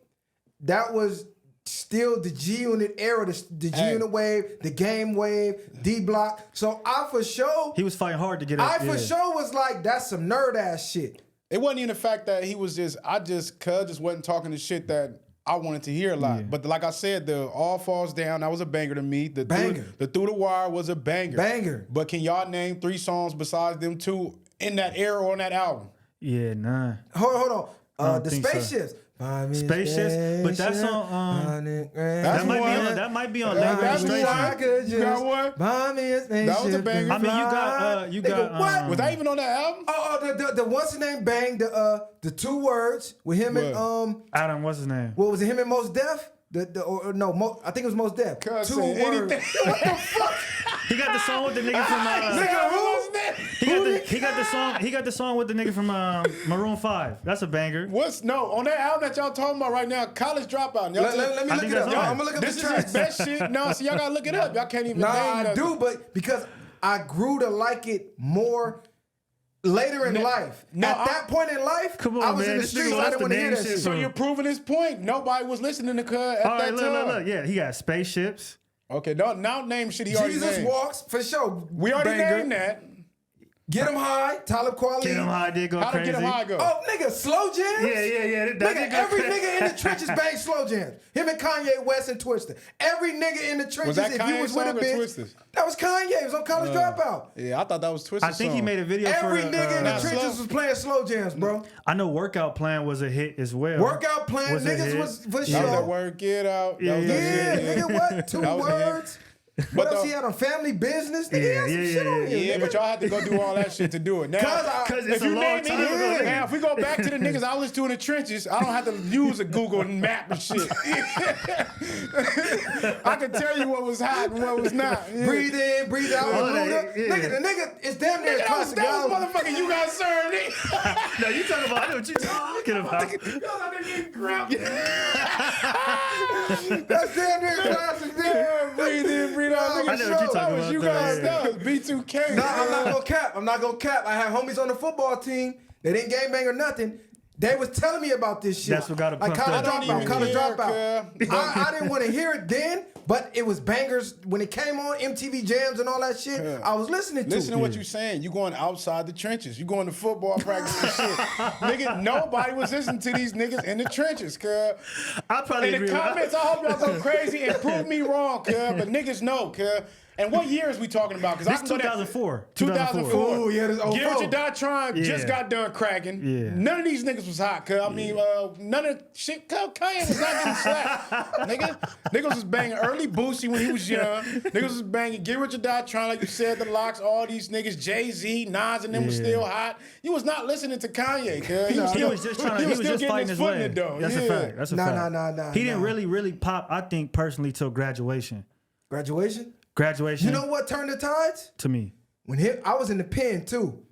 that was still the G Unit era, the G Unit wave, the game wave, D Block. So I for sure, He was fighting hard to get up. I for sure was like, that's some nerd ass shit. It wasn't even the fact that he was just wasn't talking the shit that I wanted to hear a lot. Yeah. But like I said, the All Falls Down, that was a banger to me. The Banger. Through the Wire was a banger. Banger. But can y'all name 3 songs besides them 2 in that era or on that album? Yeah, nah. Hold on. don't The think so. Spaceships. Spaceships, but that song, that that might be on Late That's Registration. You got what? Buy me a spaceship. That was a banger. I mean, you got, what? Was that even on that album? The what's his name bang the 2 words with him and Adam, what's his name? what was it, him and Mos Def? I think it was Mos Def. 2 Cussing, words. anything. What the fuck? He got the song with the nigga from. Nigga, who's that? He got the song with the nigga from Maroon 5. That's a banger. On that album that y'all talking about right now, College Dropout. Y'all Let me I look think it up. that's Y'all, right. I'm gonna look up this the is tracks. his best shit. No, so y'all gotta look it up. Y'all can't even Nah, name I that. do, but because I grew to like it more later in life. At that point in life, Come on, I was man. in the This streets. nigga I lost didn't want the to hear name that shit, shit. So you're proving his point. Nobody was listening to Cuz at All right, that time. look. Yeah, he got Spaceships. Okay, now name shit he already Jesus named. Walks, for sure. We already Banger. named that. Get 'em high, Talib Kweli. Get 'em high did go How crazy. did Get 'em High go? Oh, nigga, slow jams? Yeah. That Nigga, did go every crazy. nigga in the trenches bang slow jams. Him and Kanye West and Twister. Every nigga in the trenches, that if you Kanye's was with a song or bitch. Twister's? That was Kanye. It was on College Dropout. Yeah, I thought that was Twister's I think he song. made a video Every for nigga in the Not trenches slow. was playing slow jams, bro. I know Workout Plan was a hit as well. Workout plan, Was a niggas hit. was for That was sure. that Work It Out. Yeah, That was that Yeah, shit. nigga, what? Two That was a hit. words. What But else the- he had on Family Business? Nigga, he had some shit on here. Yeah, nigga. but y'all had to go do all that shit to do it. Now, Cause it's if a you long name me, time ago. now if we go back to the niggas I was doing in the trenches, I don't have to use a Google map and shit. I can tell you what was hot and what was not. Yeah. Breathe in, breathe out. Oh, Bermuda. yeah. Nigga, the nigga is damn near a That was classic album. motherfucking You Got Served. No, you talking about? I know what you talking about. Y'all out there getting grabbed. That's damn near a classic. Yeah, breathe in, breathe out. I Nigga, know what you that talking was about, You though, Got yeah. That was B2K. No, I'm not gonna cap. I'm not gonna cap. I had homies on the football team. They didn't gangbang or nothing. They was telling me about this shit. That's what got 'em like pumped college up. dropout, college care, dropout. I didn't want to hear it then, but it was bangers when it came on MTV Jams and all that shit. Yeah. I was listening to. Listen to what you saying. You going outside the trenches. You going to football practice and shit. Nigga, nobody was listening to these niggas in the trenches, cuz. I probably In agree the with comments, I hope y'all go crazy and prove me wrong, cuz. But niggas know, cuz. And what year is we talking about? Because This 2004. 2004. Ooh, yeah, this 04. Get Your Doctrine Yeah. just got done cracking. Yeah. None of these niggas was hot, cuz. I mean, none of shit. Cuz Kanye was not getting slapped. Niggas was banging early Boosie when he was young. Niggas was banging Get Rich or Die Trying, like you said, the Locks, all these niggas, Jay-Z, Nas, and them was Yeah. still hot. You was not listening to Kanye, cuz. He was just trying. He was still just getting fighting his foot in way. it, though. That's a Yeah. fact. That's a fact. Nah. He didn't really pop. I think personally till Graduation. Graduation. Graduation. You know what turned the tides? To me. When I was in the pen too.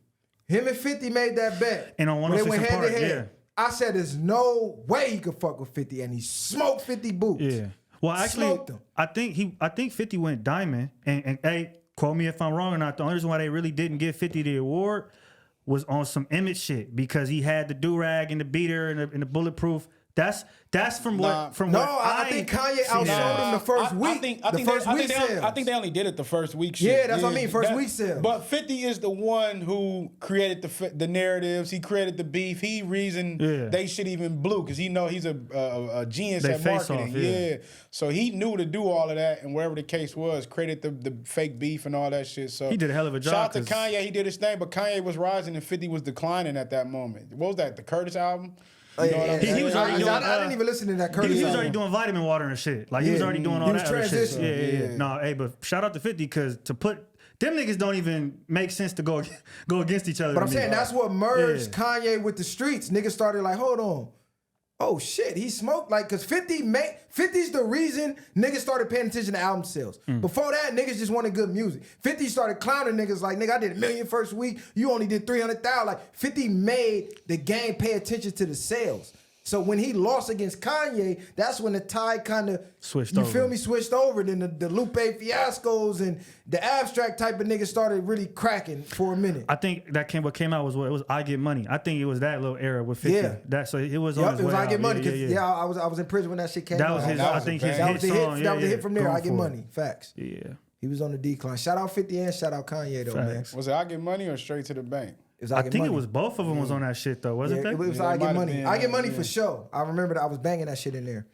Him and 50 made that bet. And on When they 106 went and hand to Park, hand. I said there's no way he could fuck with 50, and he smoked 50 boots. Yeah. Well, actually, Smoked him. I think 50 went diamond. And hey, quote me if I'm wrong or not. The only reason why they really didn't give 50 the award was on some image shit because he had the do-rag and the beater and the bulletproof. That's from Nah. what from No, what I think Kanye seen it outsold as. him the first week. I The think first week sales. I think they only did it the first week. Shit. Yeah, that's what I mean, first week sales. But 50 is the one who created the narratives. He created the beef. He reasoned they should even blue because he know he's a genius They at face marketing. off, yeah. So he knew to do all of that, and whatever the case was, created the fake beef and all that shit. So He did a hell of a job, Shout out to 'cause- Kanye. He did his thing, but Kanye was rising and 50 was declining at that moment. What was that? The Curtis album. You know what I'm He saying? was already doing, I didn't even listen to that Curtis He was album. already doing vitamin water and shit. Like he was Yeah, already doing he all was that other shit. transitioning. Yeah. No, hey, but shout out to 50 because to put them niggas don't even make sense to go against each other. But to I'm me. saying that's what merged Kanye with the streets. Niggas started like, hold on. Oh shit, he smoked like, cause 50's the reason niggas started paying attention to album sales. Before that, niggas just wanted good music. 50 started clowning niggas like, nigga, I did $1 million first week. You only did 300,000. Like 50 made the game pay attention to the sales. So when he lost against Kanye, that's when the tide kind of Switched you over. feel me? Switched over. Then the Lupe Fiascos and the abstract type of niggas started really cracking for a minute. I think what came out was what it was. I Get Money. I think it was that little era with 50. Yeah. So it was on Yep, his it was way I Get out. Money. Yeah. I was in prison when that shit came That out. was his. That I was think a his bang. That hit was the hit. song. That was the hit from there. Going I Get forward. Money. Facts. Yeah. He was on the decline. Shout out 50 and shout out Kanye though, Facts. man. Was it I Get Money or Straight to the Bank? It was I Get think Money. it was both of them was on that shit though, wasn't Yeah, it? it was Yeah, I it Get might Money. have I been, Get Money yeah. for sure. I remember that I was banging that shit in there.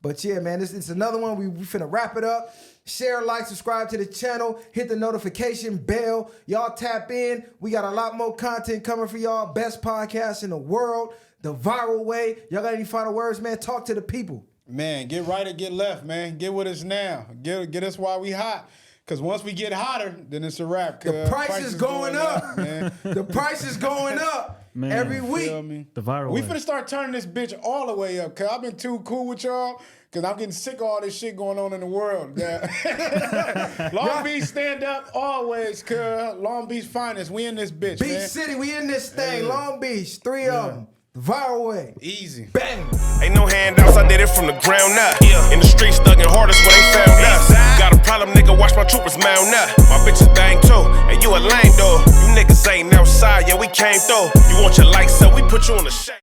But yeah, man, it's another one. We finna wrap it up. Share, like, subscribe to the channel. Hit the notification bell. Y'all tap in. We got a lot more content coming for y'all. Best podcast in the world. The viral way. Y'all got any final words, man? Talk to the people. Man, get right or get left, man. Get with us now. Get us while we hot. Because once we get hotter, then it's a wrap. The price is going up. man. The price is going up Man, every Feel week. me? The viral We way. finna start turning this bitch all the way up. Because I've been too cool with y'all. Because I'm getting sick of all this shit going on in the world. Long Beach stand up always, cuz. Long Beach finest. We in this bitch, Beach man. City, we in this thing. Long Beach, 3 of them. The viral way. Easy. Bang. Ain't no handouts, I did it from the ground up. In the streets, thugging hardest where they found us. Got a problem, nigga, watch my troopers mount up. My bitches bang too, and you a lame though. You niggas ain't outside, yeah, we came through. You want your lights up, we put you on the shade.